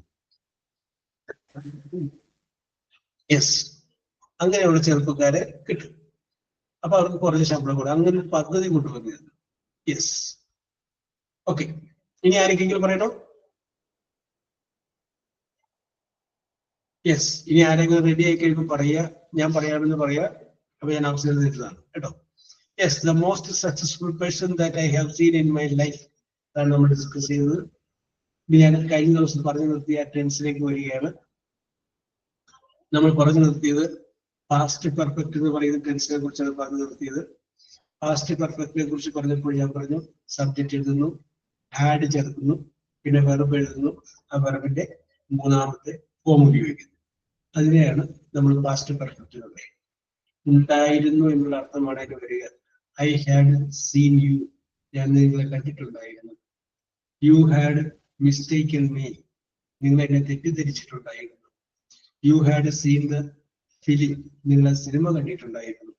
യെസ്. അങ്ങനെയുള്ള ചെറുപ്പക്കാരെ കിട്ടും. അപ്പൊ അവർക്ക് കുറച്ച് ശമ്പളം കൊടുക്കും. അങ്ങനെ ഒരു പദ്ധതി കൊണ്ടുവന്നത്. യെസ്. ഓക്കെ. ഇനി ആരെങ്കിലും പറയണോ? യെസ്. ഇനി ആരെങ്കിലും റെഡി ആയി കഴിയുമ്പോൾ പറയാ, ഞാൻ പറയാമെന്ന് പറയാ. അപ്പൊ ഞാൻ അവസരം തരുന്നതാണ് കേട്ടോ. Yes. The most successful person that I have seen in my life, അതാണ് നമ്മൾ ഡിസ്കസ് ചെയ്തത്. ഇനി ഞാൻ കഴിഞ്ഞ ദിവസം പറഞ്ഞു നിർത്തിയ ടെൻസിലേക്ക് വരികയാണ്. നമ്മൾ പറഞ്ഞു നിർത്തിയത് പാസ്റ്റ് പെർഫെക്റ്റ് എന്ന് പറയുന്ന ടെൻസിനെ കുറിച്ചാണ് പറഞ്ഞു നിർത്തിയത്. പാസ്റ്റ് പെർഫെക്റ്റിനെ കുറിച്ച് പറഞ്ഞപ്പോൾ ഞാൻ പറഞ്ഞു സബ്ജക്റ്റ് എഴുതുന്നു, ഹാഡ് ചേർക്കുന്നു, പിന്നെ വെർബ് എഴുതുന്നു, ആ വെർബിന്റെ മൂന്നാമത്തെ ഫോം ഉപയോഗിക്കുന്നു. അതിനെയാണ് നമ്മൾ പാസ്റ്റ് പെർഫെക്റ്റ് എന്ന് പറയുന്നത്. ഉണ്ടായിരുന്നു എന്നുള്ള അർത്ഥമാണ് അതിന് വരിക. ഐ ഹാഡ് സീൻ യു, ഞാൻ നിങ്ങളെ കണ്ടിട്ടുണ്ടായിരുന്നു. യു ഹാഡ് മിസ്റ്റേക്കൻ മീ, നിങ്ങൾ എന്നെ തെറ്റിദ്ധരിച്ചിട്ടുണ്ടായിരുന്നു. You had seen the film, നിങ്ങൾ ആ സിനിമ കണ്ടിട്ടുണ്ടായിരുന്നു.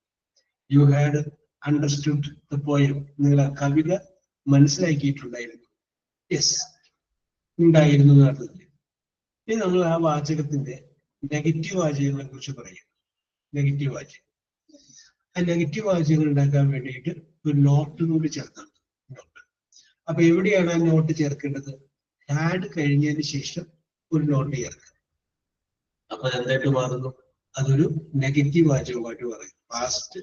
You had understood the poem, നിങ്ങൾ ആ കവിത മനസ്സിലാക്കിയിട്ടുണ്ടായിരുന്നു. യെസ്. ഉണ്ടായിരുന്നു എന്ന് അർത്ഥത്തിൽ. ഇനി നമ്മൾ ആ വാചകത്തിന്റെ നെഗറ്റീവ് വാചകങ്ങളെ കുറിച്ച് പറയും. നെഗറ്റീവ് വാചകം. ആ നെഗറ്റീവ് വാചകങ്ങൾ ഉണ്ടാക്കാൻ വേണ്ടിയിട്ട് ഒരു നോട്ട് കൂടി ചേർക്കണം. നോട്ട്. അപ്പൊ എവിടെയാണ് ആ നോട്ട് ചേർക്കേണ്ടത്? ഹാഡ് കഴിഞ്ഞതിന് ശേഷം ഒരു നോട്ട് ചേർക്കുക. അപ്പൊ എന്തായിട്ട് മാറുന്നു? അതൊരു നെഗറ്റീവ് വാചകമായിട്ട് പറയും. പാസ്റ്റ്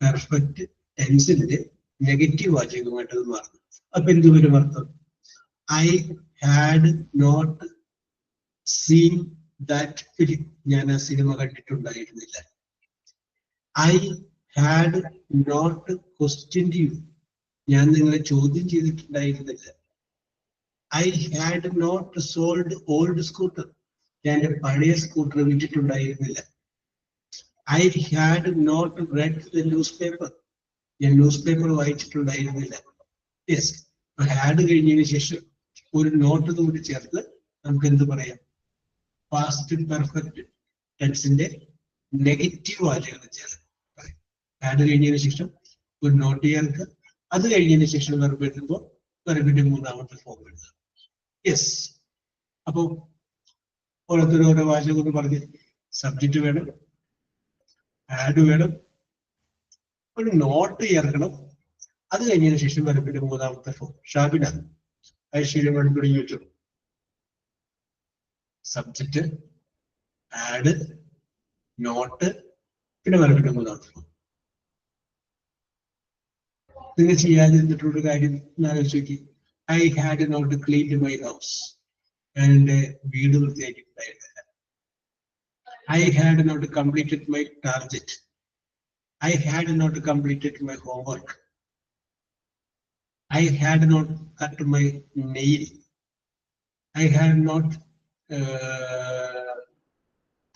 പെർഫെക്റ്റ് ടെൻസിന്റെ നെഗറ്റീവ് വാചകമായിട്ട് അത് മാറുന്നു. അപ്പൊ എന്ത് വരും അർത്ഥം? I had not seen that film, ഞാൻ ആ സിനിമ കണ്ടിട്ടുണ്ടായിരുന്നില്ല. I had not questioned you, ഞാൻ നിങ്ങളെ ചോദ്യം ചെയ്തിട്ടുണ്ടായിരുന്നില്ല. I had not sold old scooter, ഞാൻ എൻ്റെ പഴയ സ്കൂട്ടർ വിറ്റിട്ടുണ്ടായിരുന്നില്ല. I had not read the newspaper, ഞാൻ ന്യൂസ് പേപ്പർ വായിച്ചിട്ടുണ്ടായിരുന്നില്ല. യെസ്. ഹാഡ് കഴിഞ്ഞതിന് ശേഷം ഒരു നോട്ട് കൂടി ചേർത്ത് നമുക്ക് എന്ത് പറയാം? പാസ്റ്റ് പെർഫെക്റ്റ് ടെൻസിന്റെ നെഗറ്റീവ് വാചകങ്ങൾ ചേർത്ത് പറയാം. ഹാഡ് കഴിഞ്ഞതിന് ശേഷം ഒരു നോട്ട് ചേർക്കുക. അത് കഴിഞ്ഞതിന് ശേഷം വെർബ് എഴുതുമ്പോൾ വെർബിന്റെ മൂന്നാമത്തെ ഫോം എഴുതുക. യെസ്. അപ്പോ ഓരോരുത്തരും ഓരോ വാചകം ഒന്ന് പറഞ്ഞ്. സബ്ജക്റ്റ് വേണം, ആഡ് വേണം, ഒരു നോട്ട് ചേർക്കണം. അത് കഴിഞ്ഞതിന് ശേഷം വെർബിന്റെ മൂന്നാമത്തെ ഫോം. ഷാബിന ഐശ്വര്യം തുടങ്ങി വെച്ചു. സബ്ജക്റ്റ്, ആഡ്, നോട്ട്, പിന്നെ വെർബിന്റെ മൂന്നാമത്തെ ഫോം. നിങ്ങൾ ചെയ്യാതിരുന്നിട്ടുള്ള കാര്യം ആലോചിച്ച് നോക്കി. I had not cleaned my house, ഞാൻ എൻ്റെ വീട് വൃത്തിയാക്കിയിട്ടുണ്ടായിരുന്നില്ല. I had not completed my target. I had not completed my homework. I had not cut my nail. I had not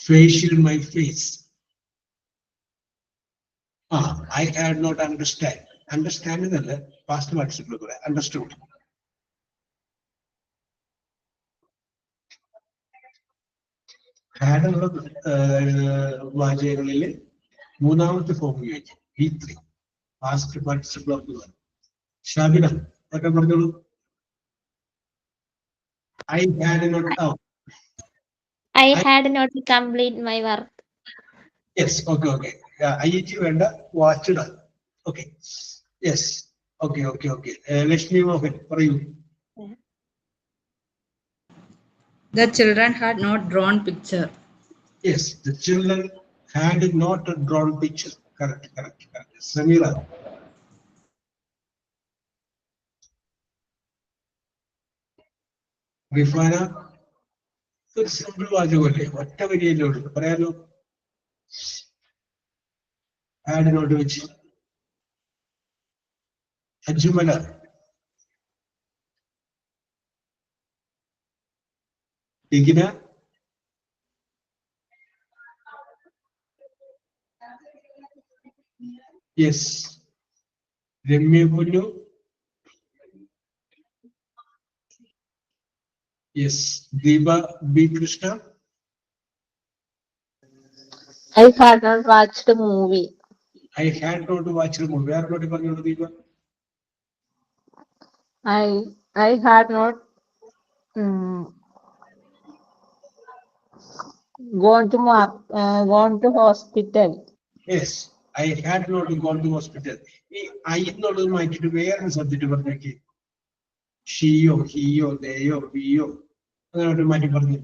facial my face. I had not understand. Understand is the past participle. Understood. ഹാഡ് ഉള്ള വാചകങ്ങളിൽ മൂന്നാമത്തെ form ഉപയോഗിക്കും. V3 past participle of the verb. Shabina ഒക്കെ പറഞ്ഞോളൂ. I had not I had not complete my work. Yes, okay. IET വേണ്ട watched ആണ്. Okay. Yes. Okay. Lakshmi Mohan പറയൂ. The children had not drawn picture. Yes, the children had not drawn picture. Correct. Samira. Rifana, ഒരു simple വാചകമല്ലേ, ഒറ്റ വരിയല്ലേ ഉള്ളൂ, പറയാലോ. Had not വെച്ച്. Ajumala. Digina. Yes. Ramya പുല്ലു. Yes. Deepa B. Krishna. I had not watched the movie. I had not watched the movie. Where not പറഞ്ഞോളൂ Deepa? I had not gone to hospital. Yes. I had not gone to hospital. ഈ I എന്നുള്ളത് മാറ്റിയിട്ട് വേറെ subject പറഞ്ഞേക്ക്. ഷിയോ, ഹിയോ, ദയോ, വിയോ അങ്ങനെ മാറ്റി പറഞ്ഞു.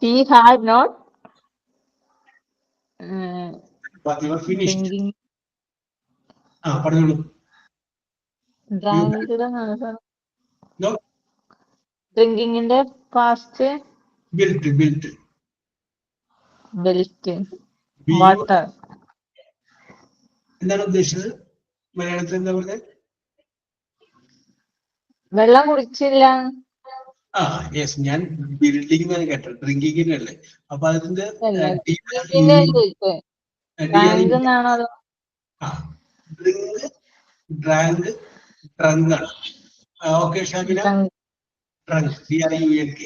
She had not finished. പറഞ്ഞോളൂ. Drinking in the past. Built. Water. എന്താണ് ഉദ്ദേശിച്ചത്? മലയാളത്തിൽ എന്താ പറഞ്ഞത്? വെള്ളം കുടിച്ചില്ല. യെസ്, ഞാൻ ബിൽഡിംഗ് എന്നാണ് കേട്ടത്, ഡ്രിങ്കിങ്ങിനല്ലേ. അപ്പൊ അതിന്റെ ഡ്രാങ്ക് ട്രങ്ക് ആണ്. Okay Shamina. Drunk, DRUNK.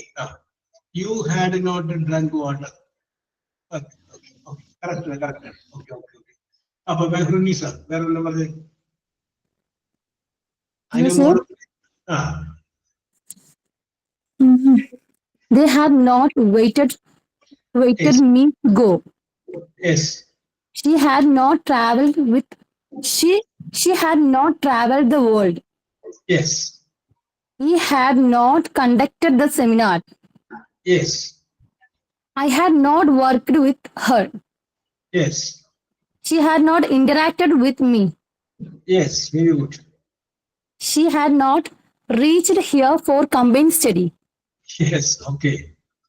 You had not drunk water. Okay. Correct. Okay. അപ്പൊ മെഹ്റുന്നീസ വേറെ ഒന്നും പറഞ്ഞേ. They had not waited Yes. me to go. Yes. She had not traveled with she had not traveled the world. Yes. He had not conducted the seminar. Yes. I had not worked with her. Yes. She had not interacted with me. Yes, very good. She had not reached here for combined study. Yes, okay.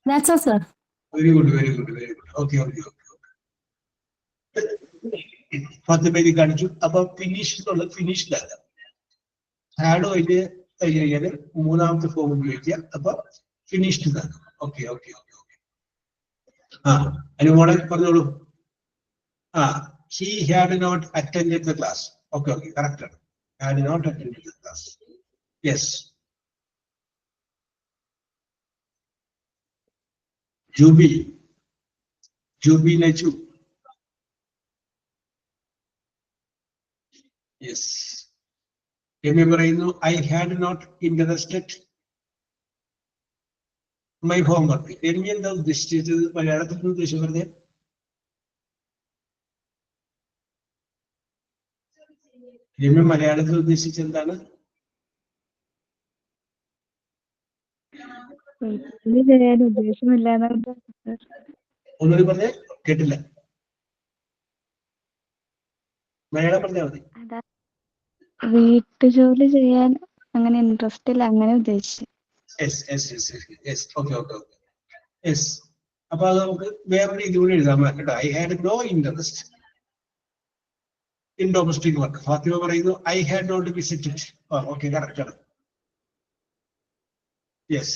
That's all, sir. Very good. Okay. 10 പേര് കാണിച്ചു. അപ്പൊ finished അല്ല. ഹാഡോ അതിന്റെ കഴിഞ്ഞാല് മൂന്നാമത്തെ form ഉപയോഗിക്കുക. അപ്പൊ finished ആണ്. ഓക്കെ. അനുമോളെ പറഞ്ഞോളൂ. He had not attended the class. Okay, correct. Had not attended the class. Yes. Jubi Naju. Yes. Remember, I had not interested my homework. Any of the districts Malayalathil ഉദ്ദേശം പറഞ്ഞേ. മലയാളത്തിൽ ഉദ്ദേശിച്ച എന്താണ്? ഒന്നുകൂടി പറഞ്ഞേ, കേട്ടില്ല. മലയാളം പറഞ്ഞാൽ മതി. വീട്ടുജോലി ചെയ്യാൻ അങ്ങനെ ഇൻട്രസ്റ്റ് ഇല്ല, അങ്ങനെ ഉദ്ദേശിച്ചു. അപ്പൊ അത് നമുക്ക് വേറെ രീതി കൂടി എഴുതാൻ കേട്ടോ. I had no interest in domestic work. Fathima പറയുന്നു I had not visited. Okay, correct. Yes.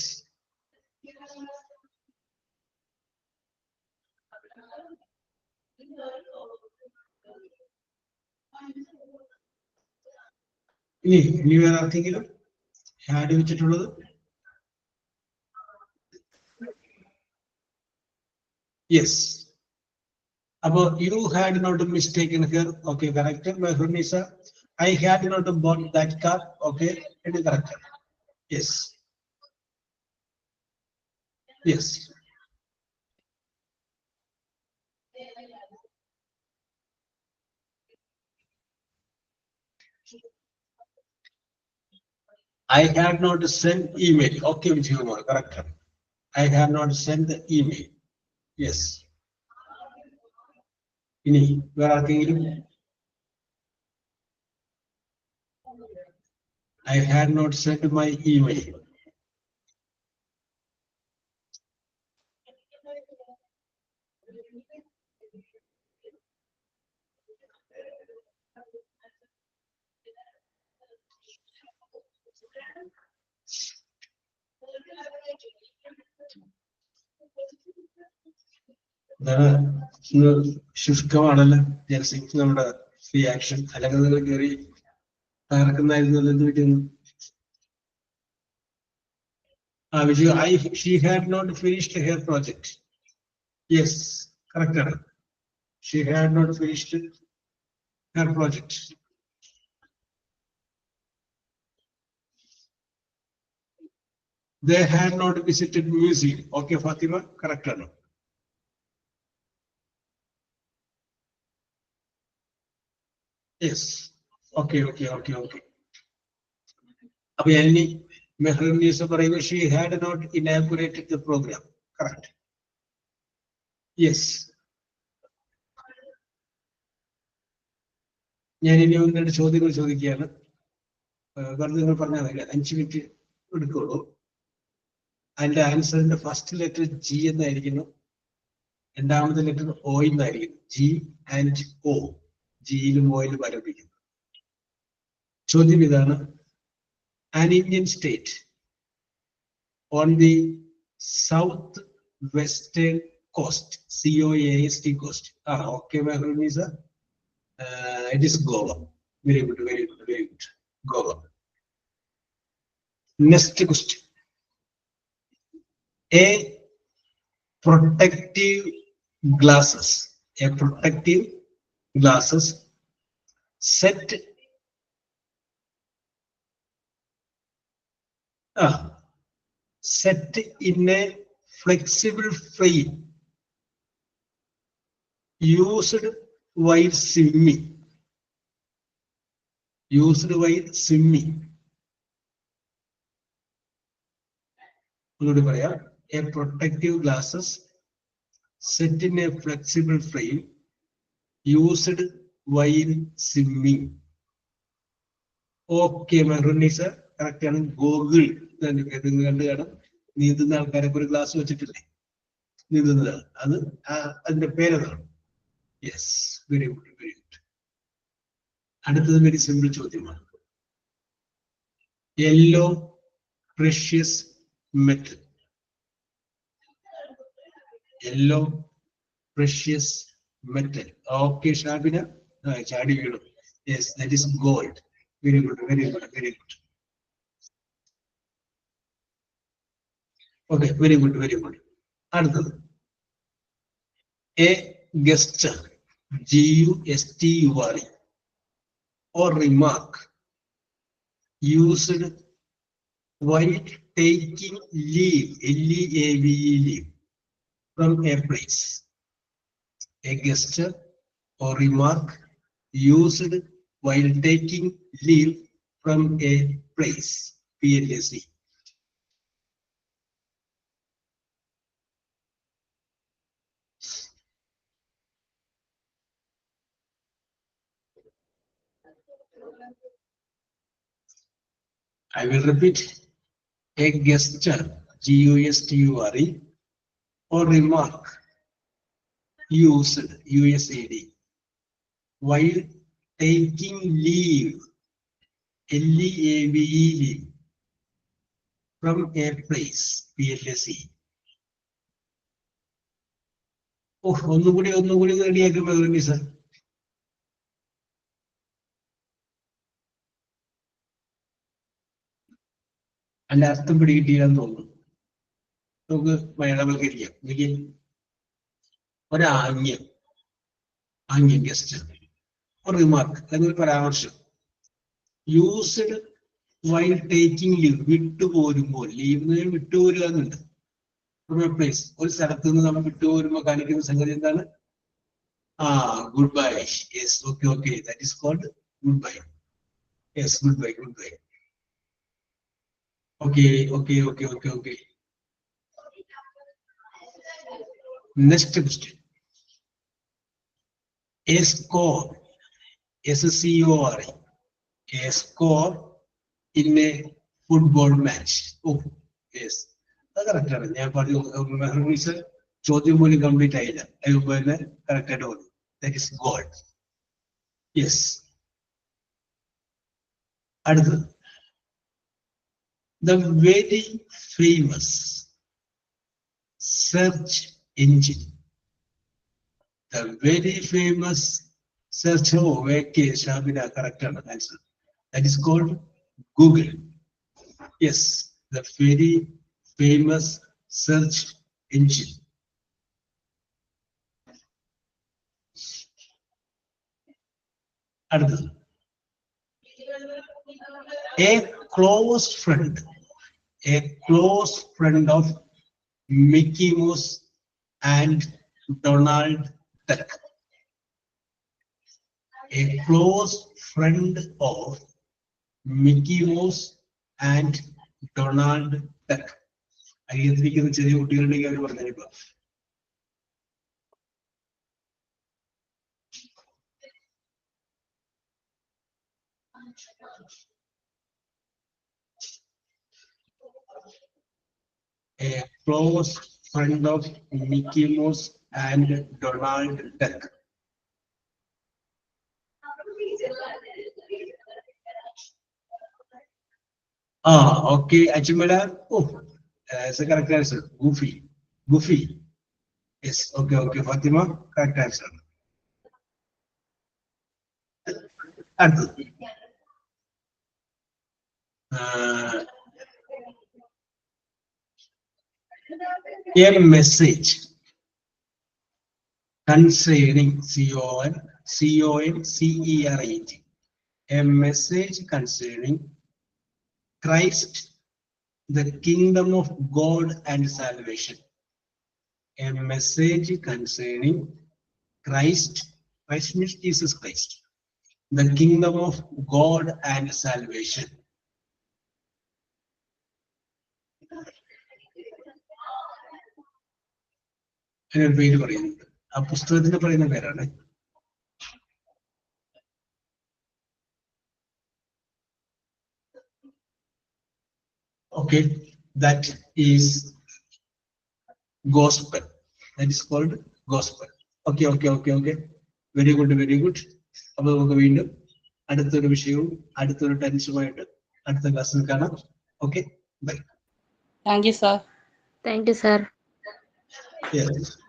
ഇനി വേറെ ആർക്കെങ്കിലും ഹാഡ് വെച്ചിട്ടുള്ളത്? Yes. About you had not mistaken here. Okay, correct. Mehrunisa, I had not bought that car. Okay, it is correct. Yes. I had not sent email. Okay, Vijaykumar, correct. I have not sent the email. Yes. Ini, where are you? I had not sent my email. ശുഷ്കമാണല്ലോ ജലസിംഗ് നമ്മുടെ reaction അല്ലെങ്കിൽ കയറി തകർക്കുന്നായിരുന്നു എന്ത് പറ്റുന്നു she had not finished her project. Yes, correct. She had not finished her project. They had not visited museum. Okay, Fatima, correct. Yes. Okay. Abhyani Mehrunisa Parayva, she had not inaugurated the program. Correct. Yes. ഞാൻ ഇനി ഒന്ന് രണ്ട് ചോദ്യങ്ങൾ ചോദിക്കുകയാണ്. വെറുതെ നിങ്ങൾ പറഞ്ഞാൽ മതി, 5 മിനിറ്റ് എടുക്കുള്ളൂ. അതിന്റെ ആൻസറിന്റെ ഫസ്റ്റ് ലെറ്റർ ജി എന്നായിരിക്കുന്നു, രണ്ടാമത്തെ ലെറ്റർ ഒ എന്നായിരിക്കും. ജി ആൻഡ് ഒ, ജിയിലും ഒയിലും ആരംഭിക്കുന്നു. ചോദ്യം ഇതാണ്: an Indian state on the south western coast, COAST coast. Okay, Mehrunisa. It is Goa. Very good. Goa. Next question. A protective glasses set in a flexible frame used while swimming. A protective glasses set in a flexible frame used while swimming. Okay, Mehrunisa, correct. Google കണ്ടു കാണാം. നീന്തുന്ന ആൾക്കാരൊക്കെ ഒരു glass വെച്ചിട്ടില്ലേ, നീന്തുന്നത്, അത് അതിന്റെ പേരതാണ്. Yes, very good. അടുത്തത് വെരി സിമ്പിൾ ചോദ്യമാണ്. Yellow precious metal. Okay Shabina, ചാടി വീണു. Yes, that is gold. Very good. Okay, very good. അടുത്തത് a gesture, GUSTURE, or remark used while taking leave, LEAVE, from a place. A gesture or remark used while taking leave from a place, PLAC. I will repeat. A gesture, GUSTURE, or remark used, USAD, while taking leave, LEAVE, from a place, PLAC. ഒന്നുകൂടി റെഡിയാക്കി മതി sir. അതിന്റെ അർത്ഥം പിടികിട്ടിയില്ലെന്ന് തോന്നുന്നു. നമുക്ക് മലയാളവൽക്കരിക്കാം. ഒരാംഗ്യം, guest, ഒരു remark, എന്നൊരു പരാമർശം. യൂസ്ഡ് വൈൽ ടേക്കിംഗ് ലീവ്, വിട്ടുപോരുമ്പോൾ. ലീവ് വിട്ടുപോരുക എന്നുണ്ട്. പ്ലേസ്, ഒരു സ്ഥലത്ത് നിന്ന് നമ്മൾ വിട്ടുപോരുമ്പോൾ കാണിക്കുന്ന സംഗതി എന്താണ്? Goodbye. Yes, okay, that is called goodbye. Yes, good boy, good boy. Okay. Next question. A score, SCORE, a score in a football match. Oh, yes. That's correct. I പറഞ്ഞു ചോദ്യം പോലും complete ആയില്ല. അതുപോലെ തന്നെ correct ആയിട്ട് പറഞ്ഞു. That is goal. Yes. അടുത്തത്. The very famous search engine. The very famous search Shabina, correct answer. That is called Google. Yes, the very famous search engine. Another. A close friend of Mickey Mouse and Donald Duck. A close friend of Mickey Mouse and Donald Duck. അയ്യത്തിരിക്കുന്ന ചെറിയ കുട്ടികളുണ്ടെങ്കിൽ അവർ പറഞ്ഞിപ്പോ A close friend of Mickey Mouse and Donald Duck. Okay, Ajimala. Oh, that's a correct answer. Goofy. Yes, okay, Fatima, correct answer. A message concerning CONCERAT. A message concerning Christ, the kingdom of God and salvation. A message concerning Christ means Jesus Christ, the kingdom of God and salvation. അതിനൊരു പേര് പറയുന്നുണ്ട്. ആ പുസ്തകത്തിന് പറയുന്ന പേരാണ്. Okay, that is gospel. That is called gospel. Okay. Very good. അപ്പോൾ നമുക്ക് വീണ്ടും അടുത്തൊരു വിഷയവും അടുത്തൊരു ടെൻഷനുമായിട്ട് അടുത്ത ക്ലാസ്സിൽ കാണാം. Okay, bye. Thank you, sir. Thank you, sir. Yes.